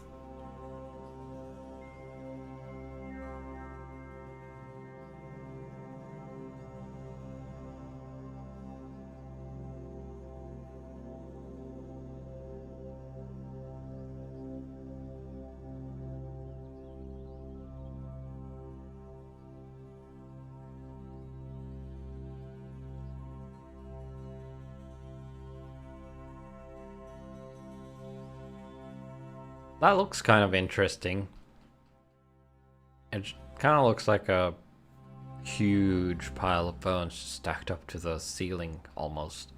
That looks kind of interesting. It kind of looks like a huge pile of bones stacked up to the ceiling almost.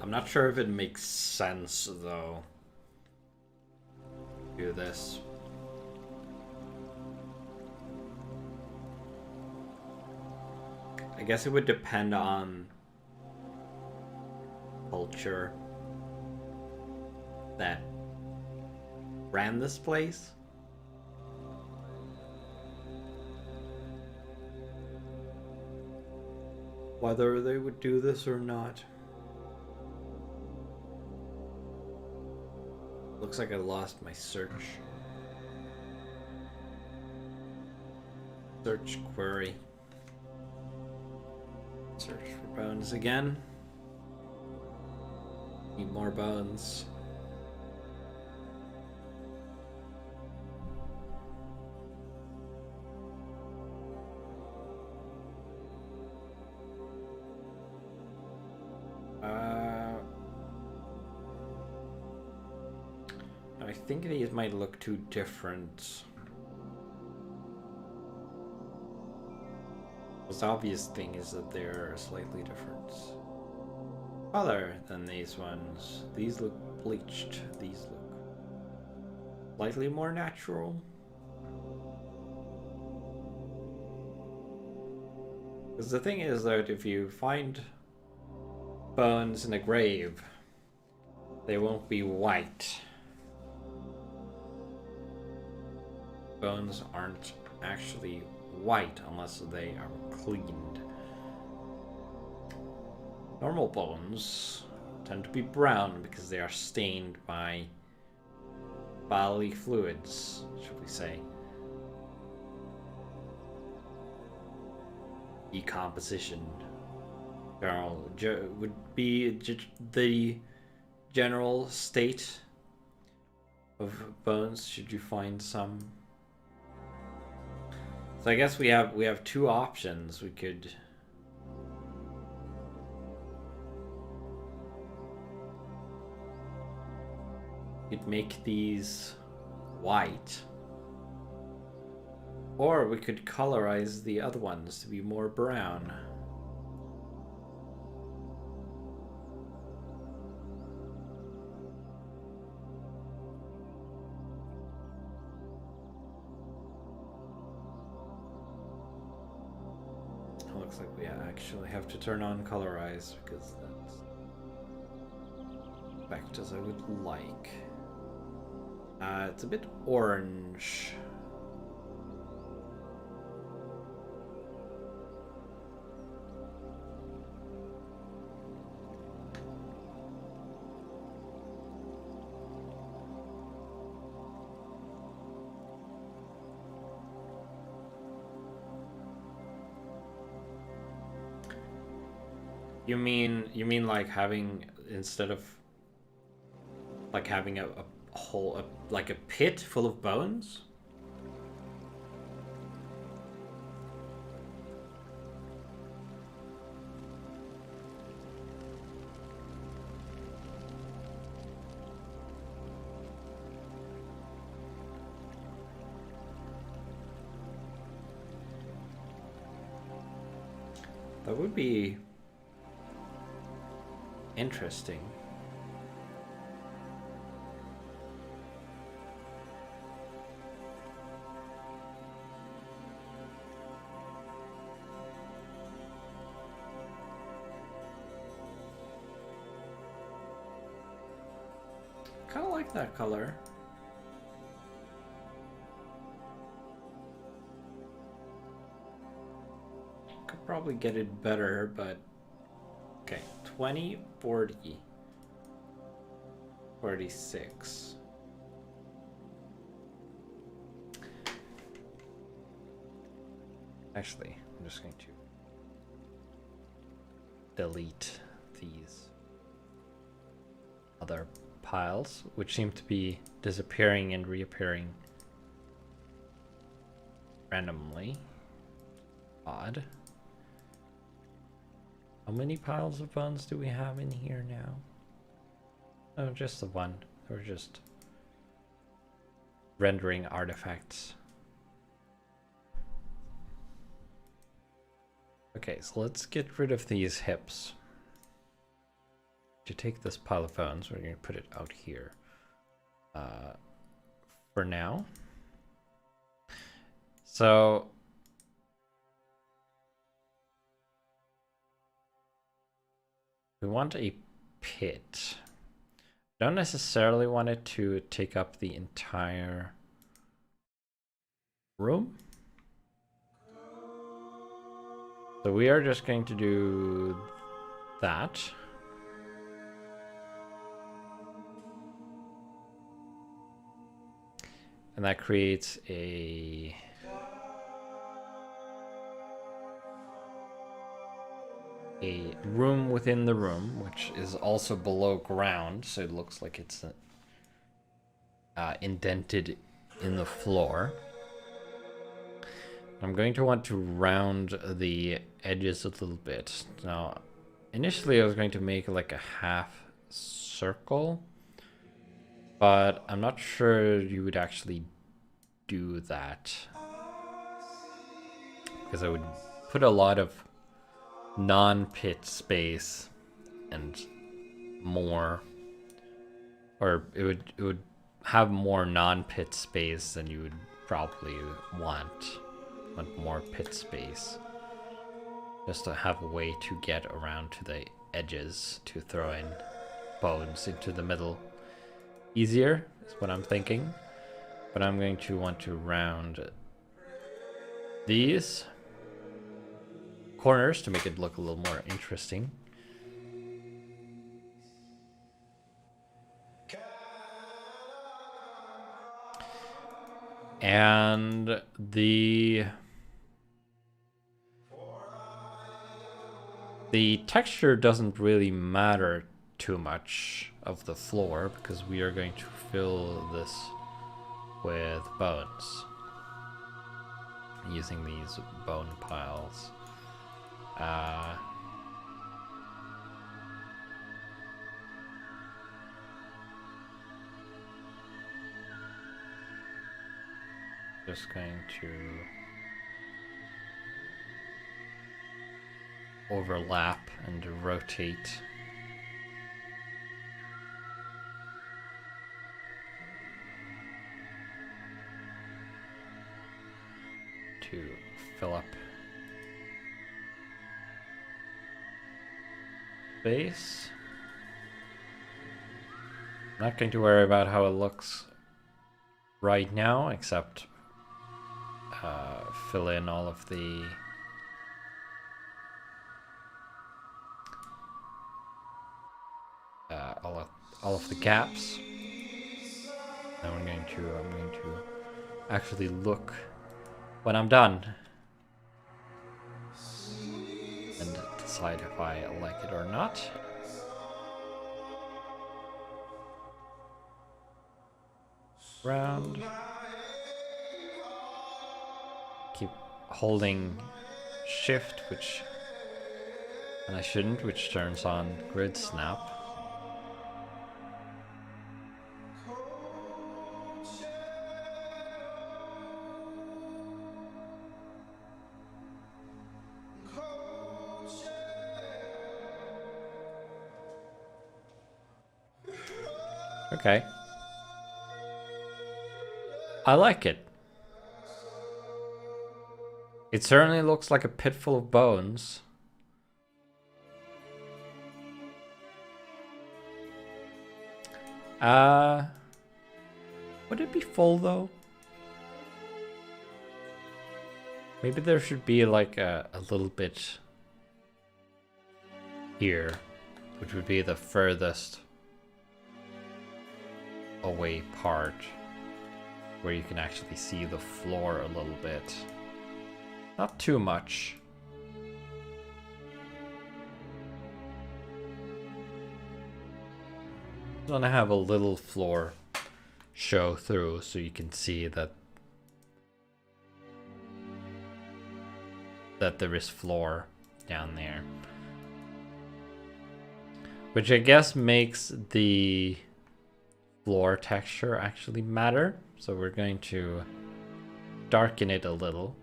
I'm not sure if it makes sense, though, to do this. I guess it would depend on culture that ran this place. Whether they would do this or not. Looks like I lost my search. Search query. Search for bones again. Need more bones. I think these might look too different. The most obvious thing is that they're slightly different color than these ones. These look bleached. These look slightly more natural. Because the thing is that if you find bones in a grave, they won't be white. Bones aren't actually white unless they are cleaned. Normal bones tend to be brown because they are stained by bodily fluids, should we say. Decomposition. Would be the general state of bones should you find some. So I guess we have two options. We could make these white, or we could colorize the other ones to be more brown. Looks like we actually have to turn on colorize because that's effect as I would like. It's a bit orange. You mean like having, instead of like having a hole, like a pit full of bones? That would be interesting. Kind of like that color. Could probably get it better, but okay. 20, 40, 46. Actually, I'm just going to delete these other piles, which seem to be disappearing and reappearing randomly. Odd. How many piles of bones do we have in here now? Oh, just the one. Or just rendering artifacts. Okay, so let's get rid of these hips. To take this pile of bones, we're going to put it out here for now. So we want a pit. Don't necessarily want it to take up the entire room. So we are just going to do that. And that creates a room within the room, which is also below ground, so it looks like it's indented in the floor. I'm going to want to round the edges a little bit. Now, initially I was going to make like a half circle, but I'm not sure you would actually do that, because I would put a lot of non-pit space and more, or it would have more non-pit space than you would probably want more pit space, just to have a way to get around to the edges to throw in bones into the middle easier is what I'm thinking. But I'm going to want to round these corners to make it look a little more interesting. And the texture doesn't really matter too much of the floor, because we are going to fill this with bones using these bone piles. Just going to overlap and rotate. To fill up space. I'm not going to worry about how it looks right now, except fill in all of the all of the gaps. Now I'm going to actually look when I'm done and decide if I like it or not. Round. Keep holding shift, and I shouldn't, which turns on grid snap. Okay. I like it. It certainly looks like a pit full of bones. Would it be full though? Maybe there should be like a little bit here, which would be the furthest away part, where you can actually see the floor a little bit. Not too much. I want to have a little floor show through so you can see that there is floor down there. Which I guess makes the floor texture actually matter. So we're going to darken it a little.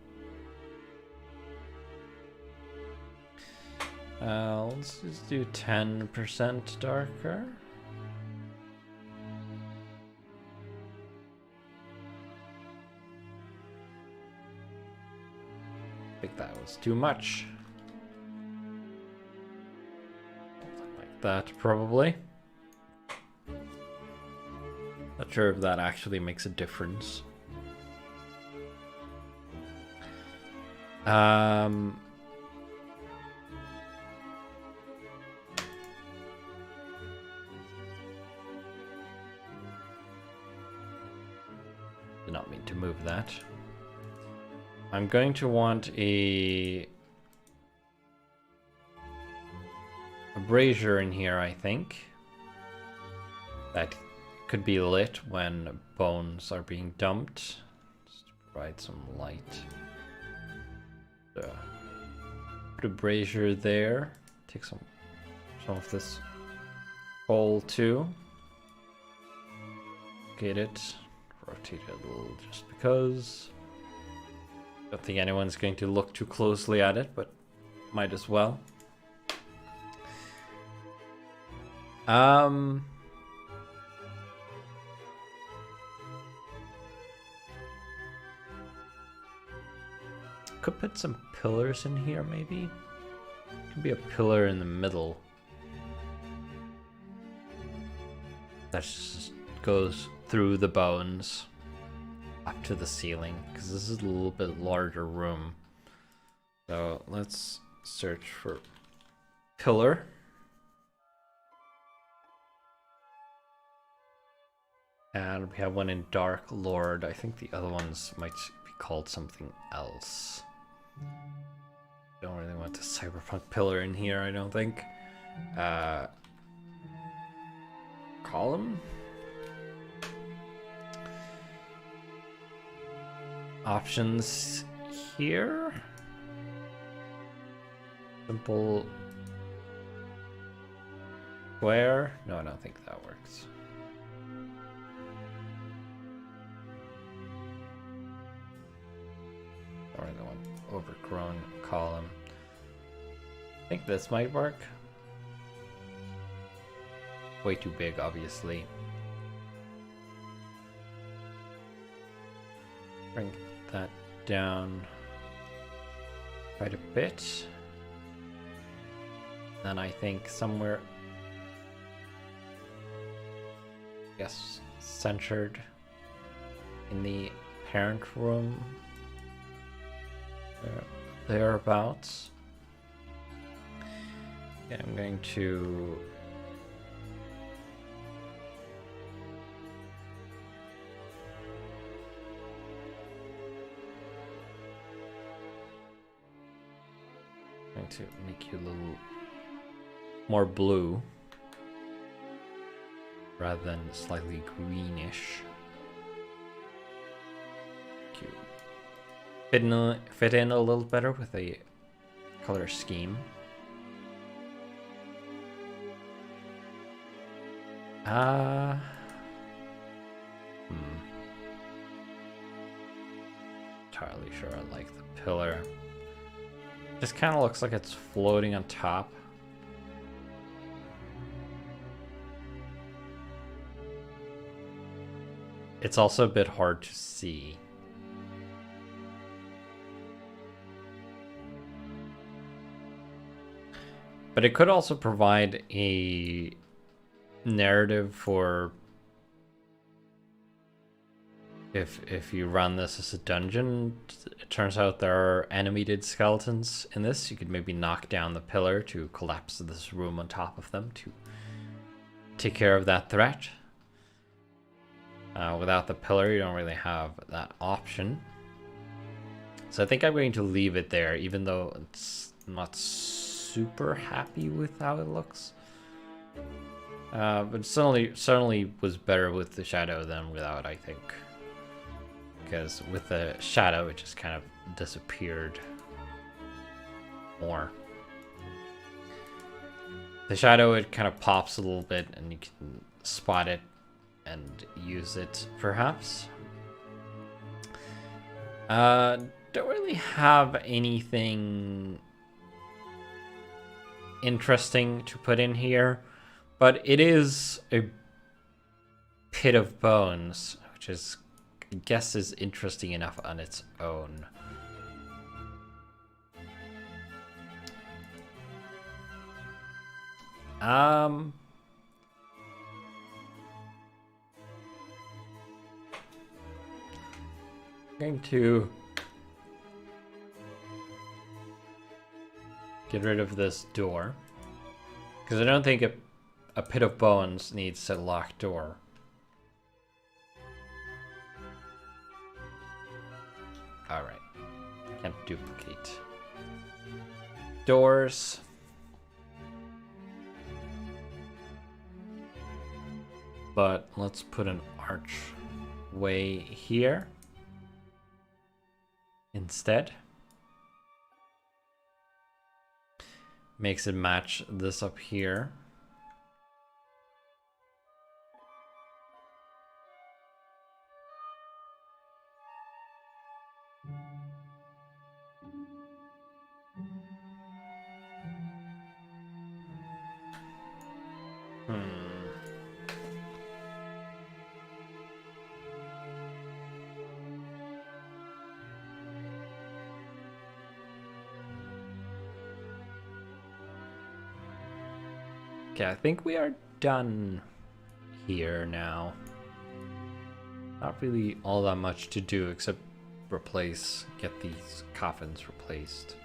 Let's just do 10% darker. I think that was too much. Something like that, probably. Not sure if that actually makes a difference. Did not mean to move that. I'm going to want a brazier in here, I think. That could be lit when bones are being dumped. Just to provide some light. Put a brazier there. Take some of this coal too. Get it. Rotate it a little just because. Don't think anyone's going to look too closely at it, but might as well. Could put some pillars in here, maybe. Could be a pillar in the middle. That just goes through the bones up to the ceiling, because this is a little bit larger room. So let's search for pillar. And we have one in Dark Lord. I think the other ones might be called something else. Don't really want the cyberpunk pillar in here, I don't think. Column? Options here. Simple square. No, I don't think that works. Or the one overgrown column. I think this might work. Way too big, obviously. Bring that down quite a bit. Then I think somewhere, yes, centered in the parent room, thereabouts. Okay, I'm going to make you a little more blue rather than slightly greenish. Cute. Fit in a little better with a color scheme. Entirely sure I like the pillar. Just kind of looks like it's floating on top. It's also a bit hard to see. But it could also provide a narrative for if you run this as a dungeon. It turns out there are animated skeletons in this. You could maybe knock down the pillar to collapse this room on top of them to take care of that threat. Without the pillar, you don't really have that option. So I think I'm going to leave it there, even though it's not super happy with how it looks. But certainly was better with the shadow than without, I think. Because with the shadow, it just kind of disappeared more. The shadow, it kind of pops a little bit and you can spot it and use it, perhaps. Don't really have anything interesting to put in here, but it is a pit of bones, which is, I guess, is interesting enough on its own. I'm going to get rid of this door, because I don't think a pit of bones needs a locked door. Alright, can't duplicate doors. But let's put an archway here instead. Makes it match this up here. Okay, I think we are done here now. Not really all that much to do except get these coffins replaced.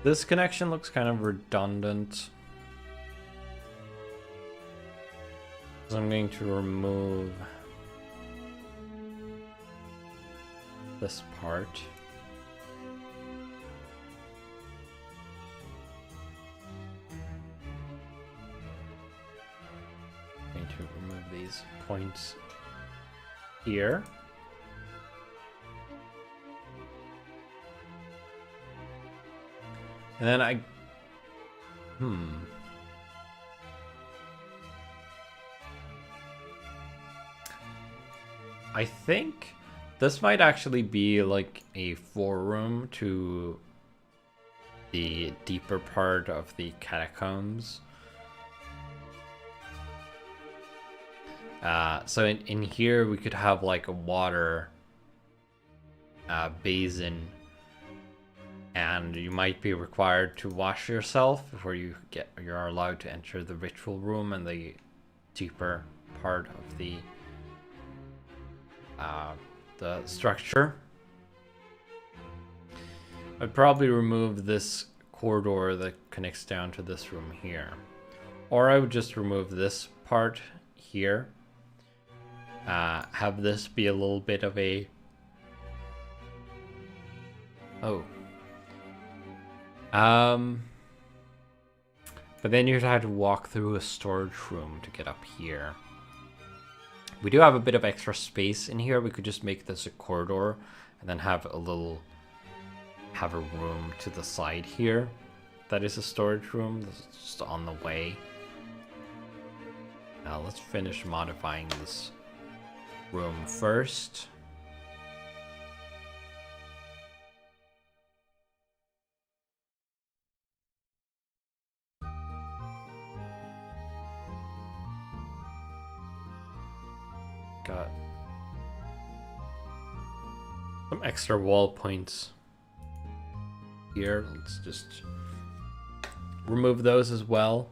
This connection looks kind of redundant. So I'm going to remove this part. I'm going to remove these points here. And then I think this might actually be like a forum to the deeper part of the catacombs. So in here we could have like a water basin, and you might be required to wash yourself before you're allowed to enter the ritual room and the deeper part of the structure. I'd probably remove this corridor that connects down to this room here, or I would just remove this part here. Have this be a little bit of a but then you'd have to walk through a storage room to get up here. We do have a bit of extra space in here. We could just make this a corridor and then have a room to the side here. That is a storage room that's just on the way. Now let's finish modifying this room first. Got some extra wall points here. Let's just remove those as well.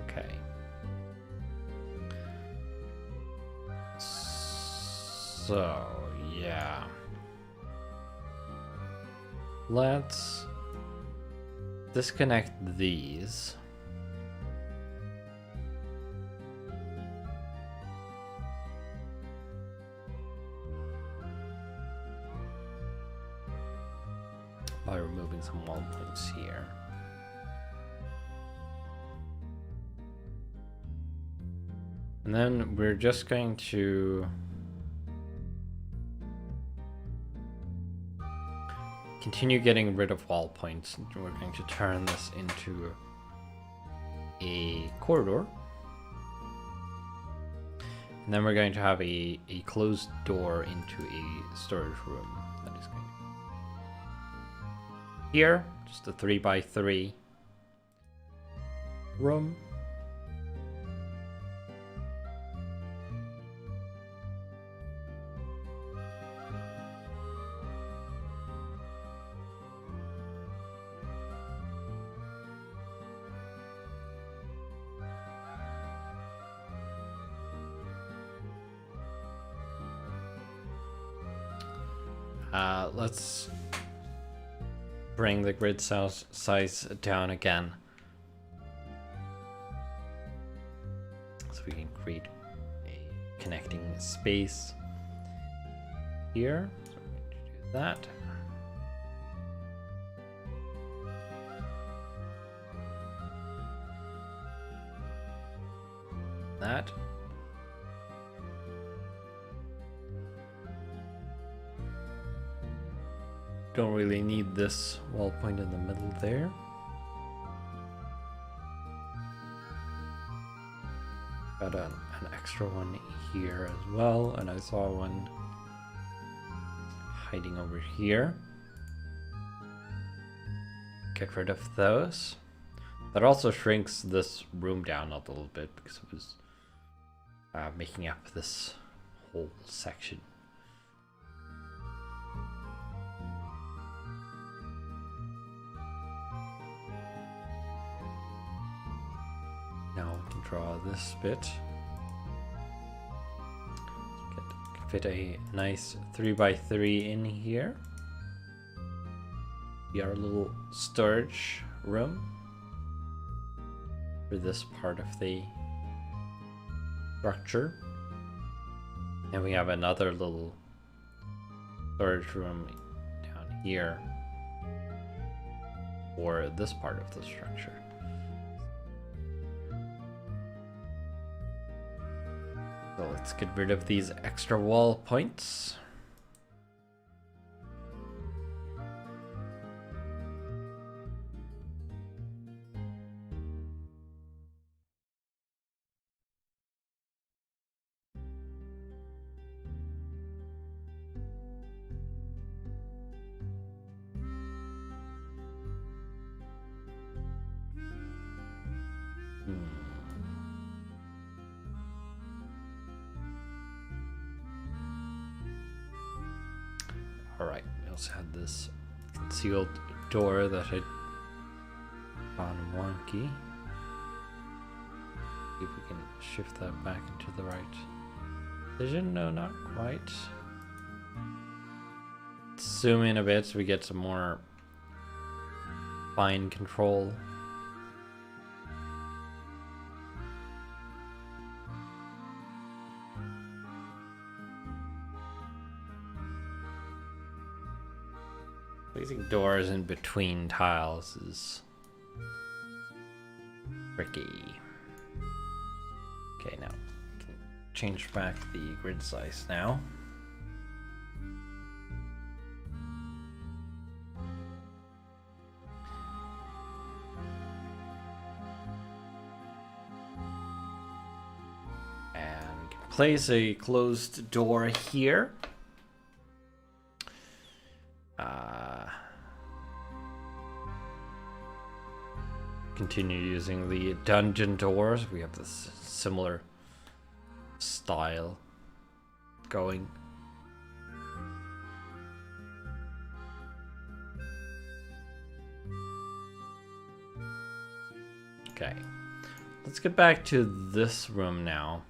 Okay. So, yeah. Let's disconnect these. By removing some wall points here. And then we're just going to continue getting rid of wall points. We're going to turn this into a corridor. And then we're going to have a closed door into a storage room. That is going here, just a 3x3 room. Let's bring the grid size down again. So we can create a connecting space here. So we're going to do that. That. Don't really need this wall point in the middle there. Got an extra one here as well, and I saw one hiding over here. Get rid of those. That also shrinks this room down a little bit because it was making up this whole section. Now we can draw this bit. Fit a nice 3x3 in here. Be our little storage room for this part of the structure. And we have another little storage room down here for this part of the structure. So let's get rid of these extra wall points. Alright, we also had this concealed door that I found wonky. See if we can shift that back into the right position. No, not quite. Zoom in a bit so we get some more fine control. Placing doors in between tiles is tricky. Okay, now we can change back the grid size now. And we can place a closed door here. Continue using the dungeon doors. We have this similar style going. Okay, let's get back to this room now.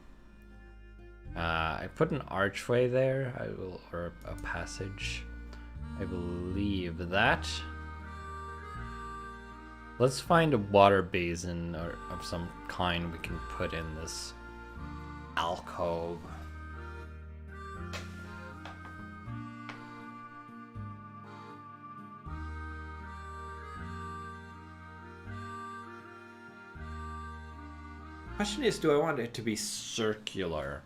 I put an archway there, or a passage. I believe that. Let's find a water basin or of some kind we can put in this alcove. Question is, do I want it to be circular?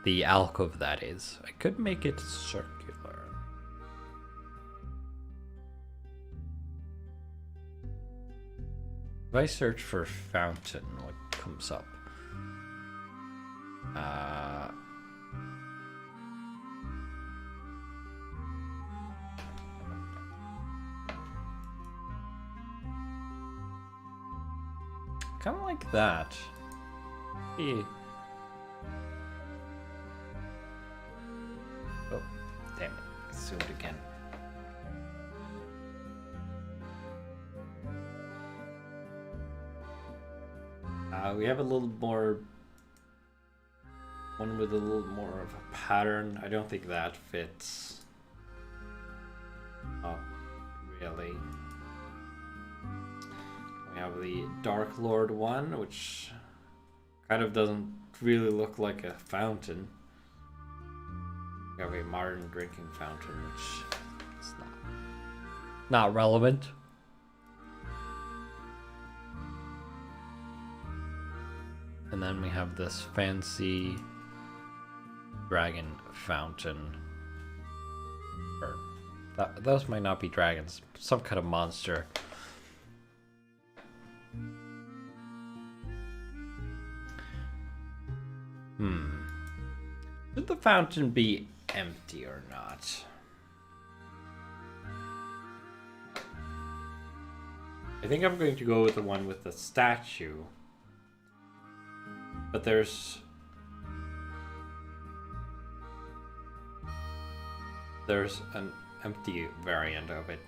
The alcove, that is. I could make it circular. If I search for fountain, what comes up? Kind of like that. Oh, damn it. I zoomed again. We have a little more... one with a little more of a pattern. I don't think that fits. Not really. We have the Dark Lord one, which kind of doesn't really look like a fountain. We have a modern drinking fountain, which is not relevant. And then we have this fancy dragon fountain. Or those might not be dragons, some kind of monster. Should the fountain be empty or not? I think I'm going to go with the one with the statue. But there's an empty variant of it.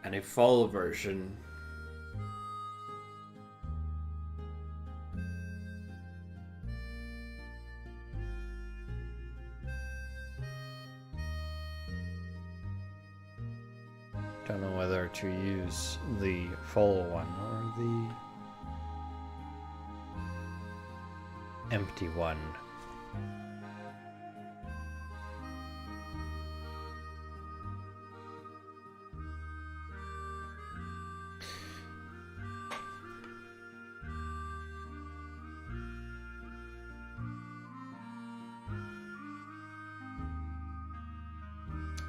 And a full version. Don't know whether to use the full one or the empty one.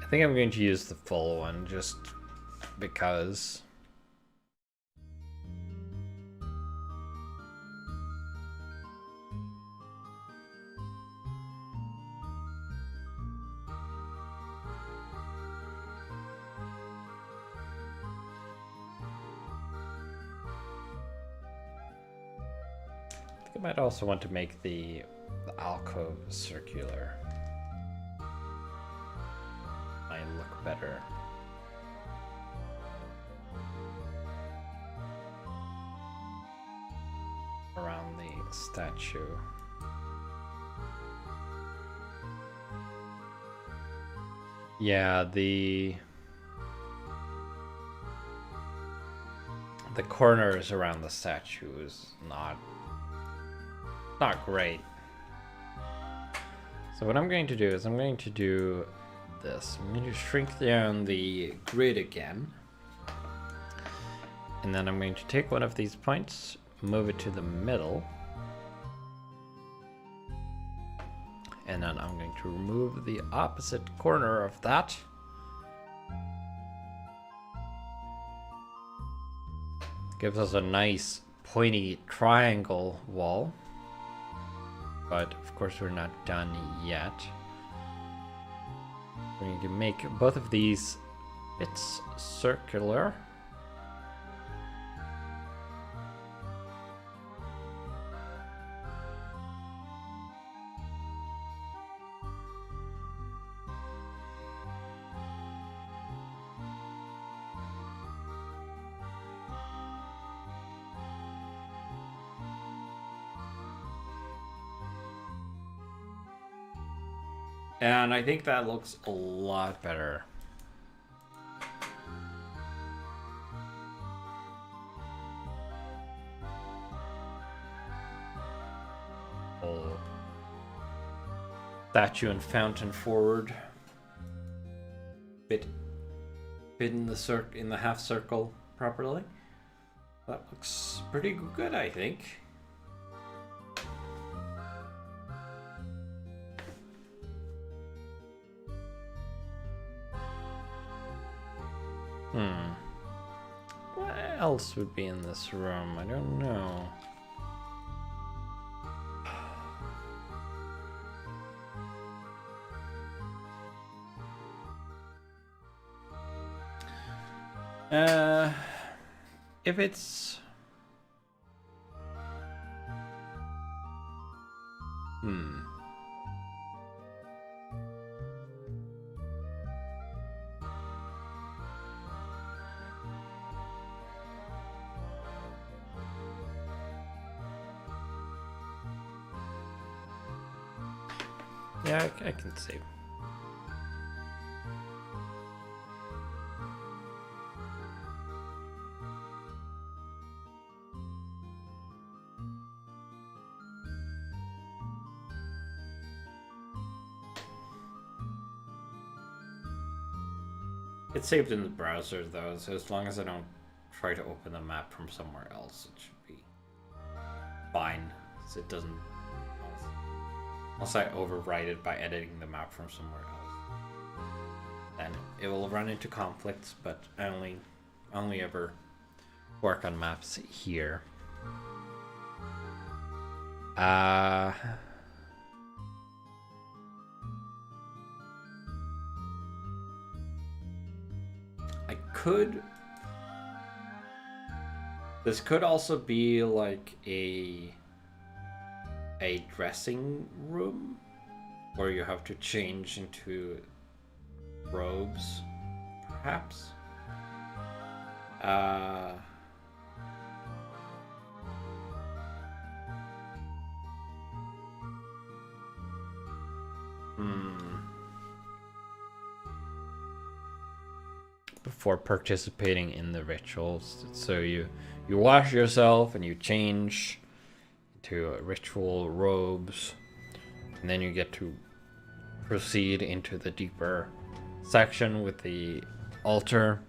I think I'm going to use the full one just because. I think I might also want to make the alcove circular. Might look better. Around the statue. Yeah, the corners around the statue is not great. So what I'm going to do is I'm going to do this. I'm going to shrink down the grid again. And then I'm going to take one of these points, move it to the middle. And then I'm going to remove the opposite corner of that. Gives us a nice pointy triangle wall. But of course we're not done yet. We're going to make both of these bits circular. And I think that looks a lot better. Oh. Statue and fountain forward. Fit in the half circle properly. That looks pretty good, I think. What else would be in this room? I don't know. If it's... Yeah, I can see. It's saved in the browser though, so as long as I don't try to open the map from somewhere else, it should be fine. So it doesn't, unless I overwrite it by editing the map from somewhere else, then it will run into conflicts. But I only ever work on maps here. This could also be like a dressing room where you have to change into robes, perhaps. Before participating in the rituals, so you wash yourself and you change to ritual robes, and then you get to proceed into the deeper section with the altar.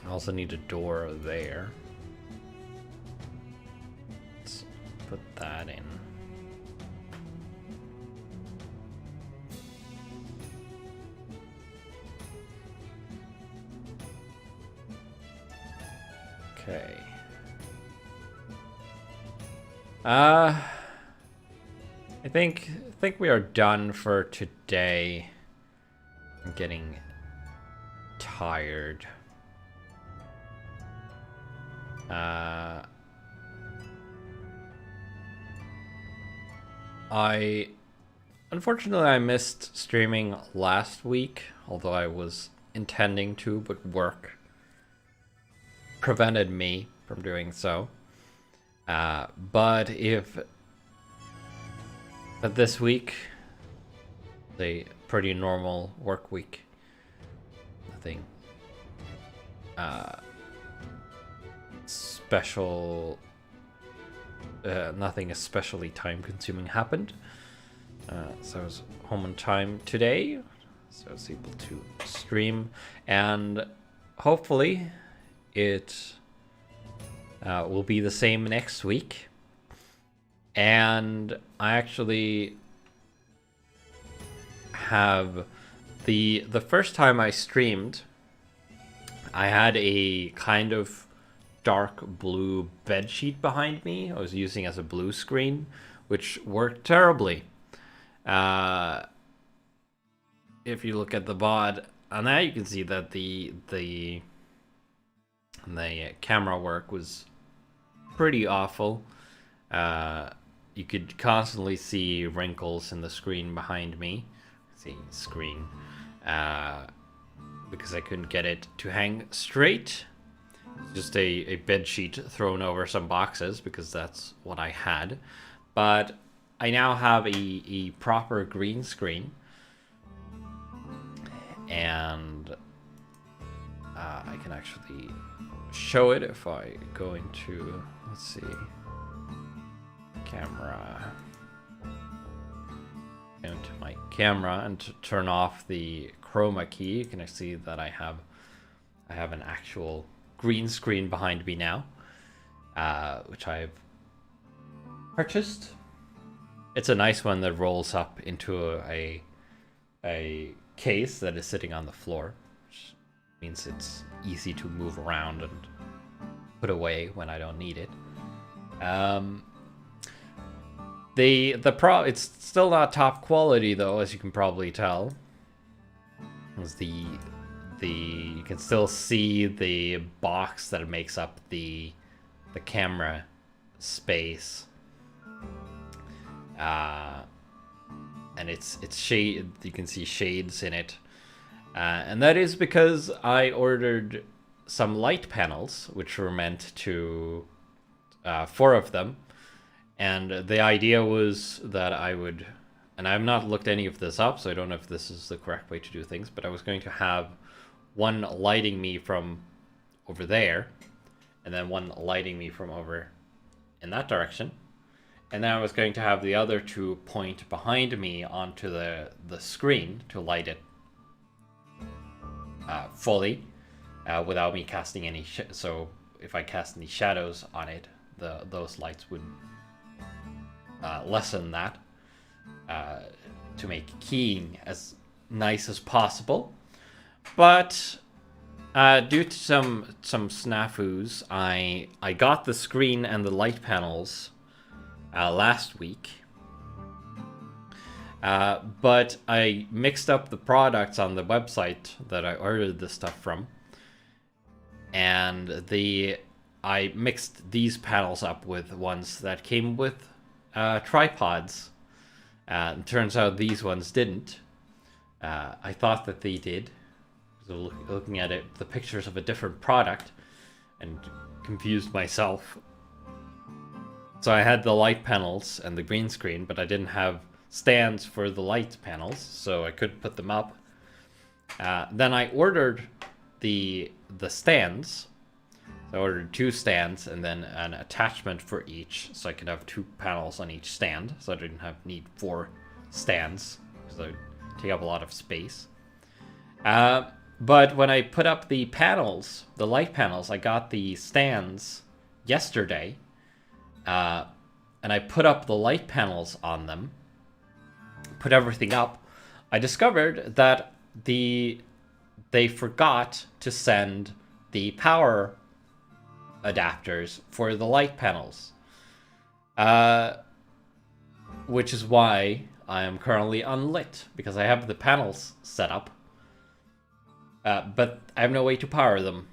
I also need a door there. Let's put that in. Okay. I think we are done for today. I'm getting tired. Unfortunately I missed streaming last week, although I was intending to, but work prevented me from doing so. But this week, a pretty normal work week. Nothing special, nothing especially time-consuming happened. So I was home on time today, so I was able to stream, and hopefully it will be the same next week. And I actually have the first time I streamed, I had a kind of dark blue bedsheet behind me. I was using as a blue screen, which worked terribly. If you look at the VOD, and now you can see that the camera work was pretty awful. You could constantly see wrinkles in the screen behind me. See screen, because I couldn't get it to hang straight. Just a bed sheet thrown over some boxes because that's what I had. but I now have a proper green screen, and I can actually show it if I go into, let's see, camera, into my camera, and to turn off the chroma key, you can see that I have an actual green screen behind me now, which I've purchased. It's a nice one that rolls up into a case that is sitting on the floor, which means it's easy to move around and put away when I don't need it. It's still not top quality though, as you can probably tell. You can still see the box that makes up the camera space, and it's shade. You can see shades in it, and that is because I ordered some light panels, which were meant to 4 of them, and the idea was that I would, and I've not looked any of this up, so I don't know if this is the correct way to do things, but I was going to have one lighting me from over there, and then one lighting me from over in that direction, and then I was going to have the other 2 point behind me onto the screen to light it fully, without me casting any so if I cast any shadows on it, those lights would lessen that, to make keying as nice as possible. But due to some snafus, I got the screen and the light panels last week, but I mixed up the products on the website that I ordered this stuff from, and I mixed these panels up with ones that came with tripods. It turns out these ones didn't. I thought that they did. So looking at it, the pictures of a different product, and confused myself. So I had the light panels and the green screen, but I didn't have stands for the light panels, so I couldn't put them up. Then I ordered the stands. So I ordered 2 stands and then an attachment for each, so I could have 2 panels on each stand, so I didn't need 4 stands, because it would take up a lot of space. But when I put up the panels, the light panels, I got the stands yesterday, and I put up the light panels on them, put everything up. I discovered that they forgot to send the power adapters for the light panels, which is why I am currently unlit, because I have the panels set up, but I have no way to power them.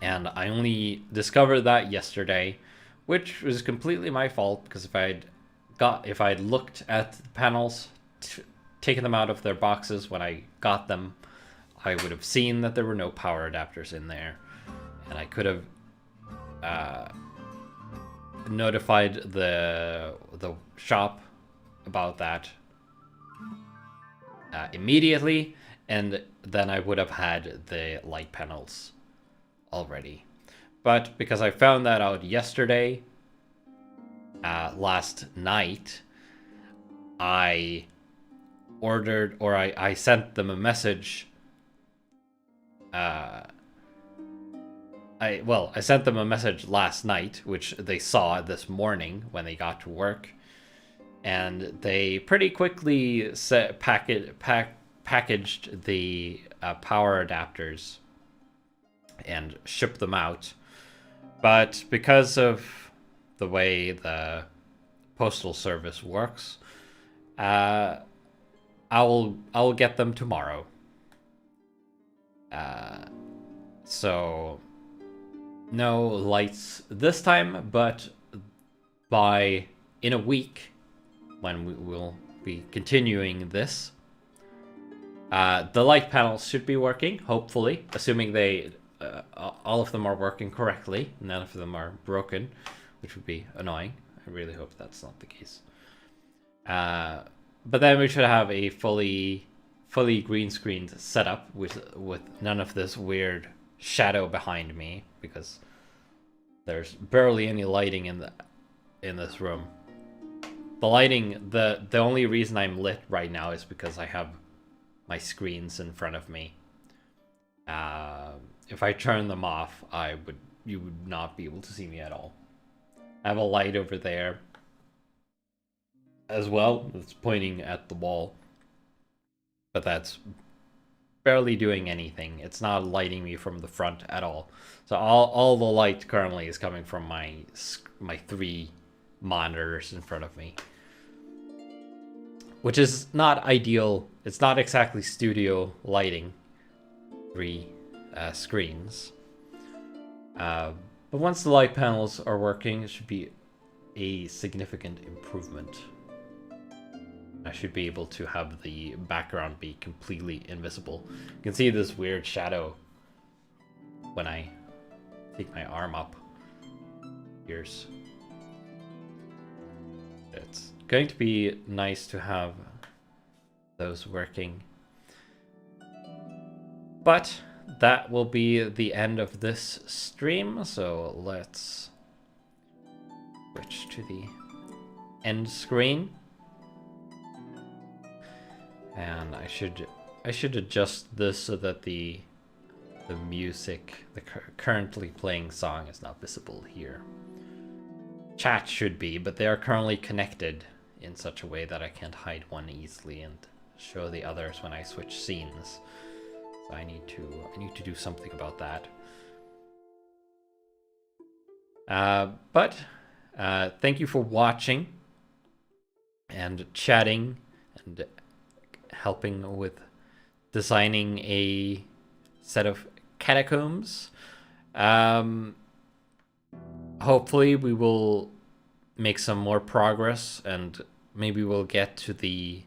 And I only discovered that yesterday, which was completely my fault, because if I'd looked at the panels, taken them out of their boxes when I got them, I would have seen that there were no power adapters in there, and I could have notified the shop about that immediately, and then I would have had the light panels already. But because I found that out yesterday, last night, I ordered, or I sent them a message. I sent them a message last night, which they saw this morning when they got to work, and they pretty quickly packaged the power adapters and shipped them out. But because of the way the postal service works, I will get them tomorrow. So no lights this time, but in a week, when we will be continuing this, the light panels should be working, hopefully, assuming all of them are working correctly. None of them are broken, which would be annoying. I really hope that's not the case. But then we should have a fully green screened setup with none of this weird shadow behind me, because there's barely any lighting in this room. The lighting, the only reason I'm lit right now is because I have my screens in front of me. If I turn them off, you would not be able to see me at all. I have a light over there as well. It's pointing at the wall, but that's barely doing anything. It's not lighting me from the front at all. So all the light currently is coming from my 3 monitors in front of me, which is not ideal. It's not exactly studio lighting, 3 screens. But once the light panels are working, it should be a significant improvement. I should be able to have the background be completely invisible. You can see this weird shadow when I take my arm up. It's going to be nice to have those working. But that will be the end of this stream, so let's switch to the end screen. And I should adjust this so that the music, the currently playing song, is not visible here. Chat should be, but they are currently connected in such a way that I can't hide one easily and show the others when I switch scenes. So I need to do something about that. But thank you for watching and chatting and helping with designing a set of catacombs. Hopefully we will make some more progress, and maybe we'll get to the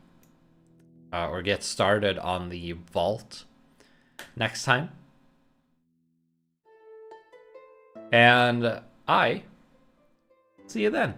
or get started on the vault next time. And I see you then.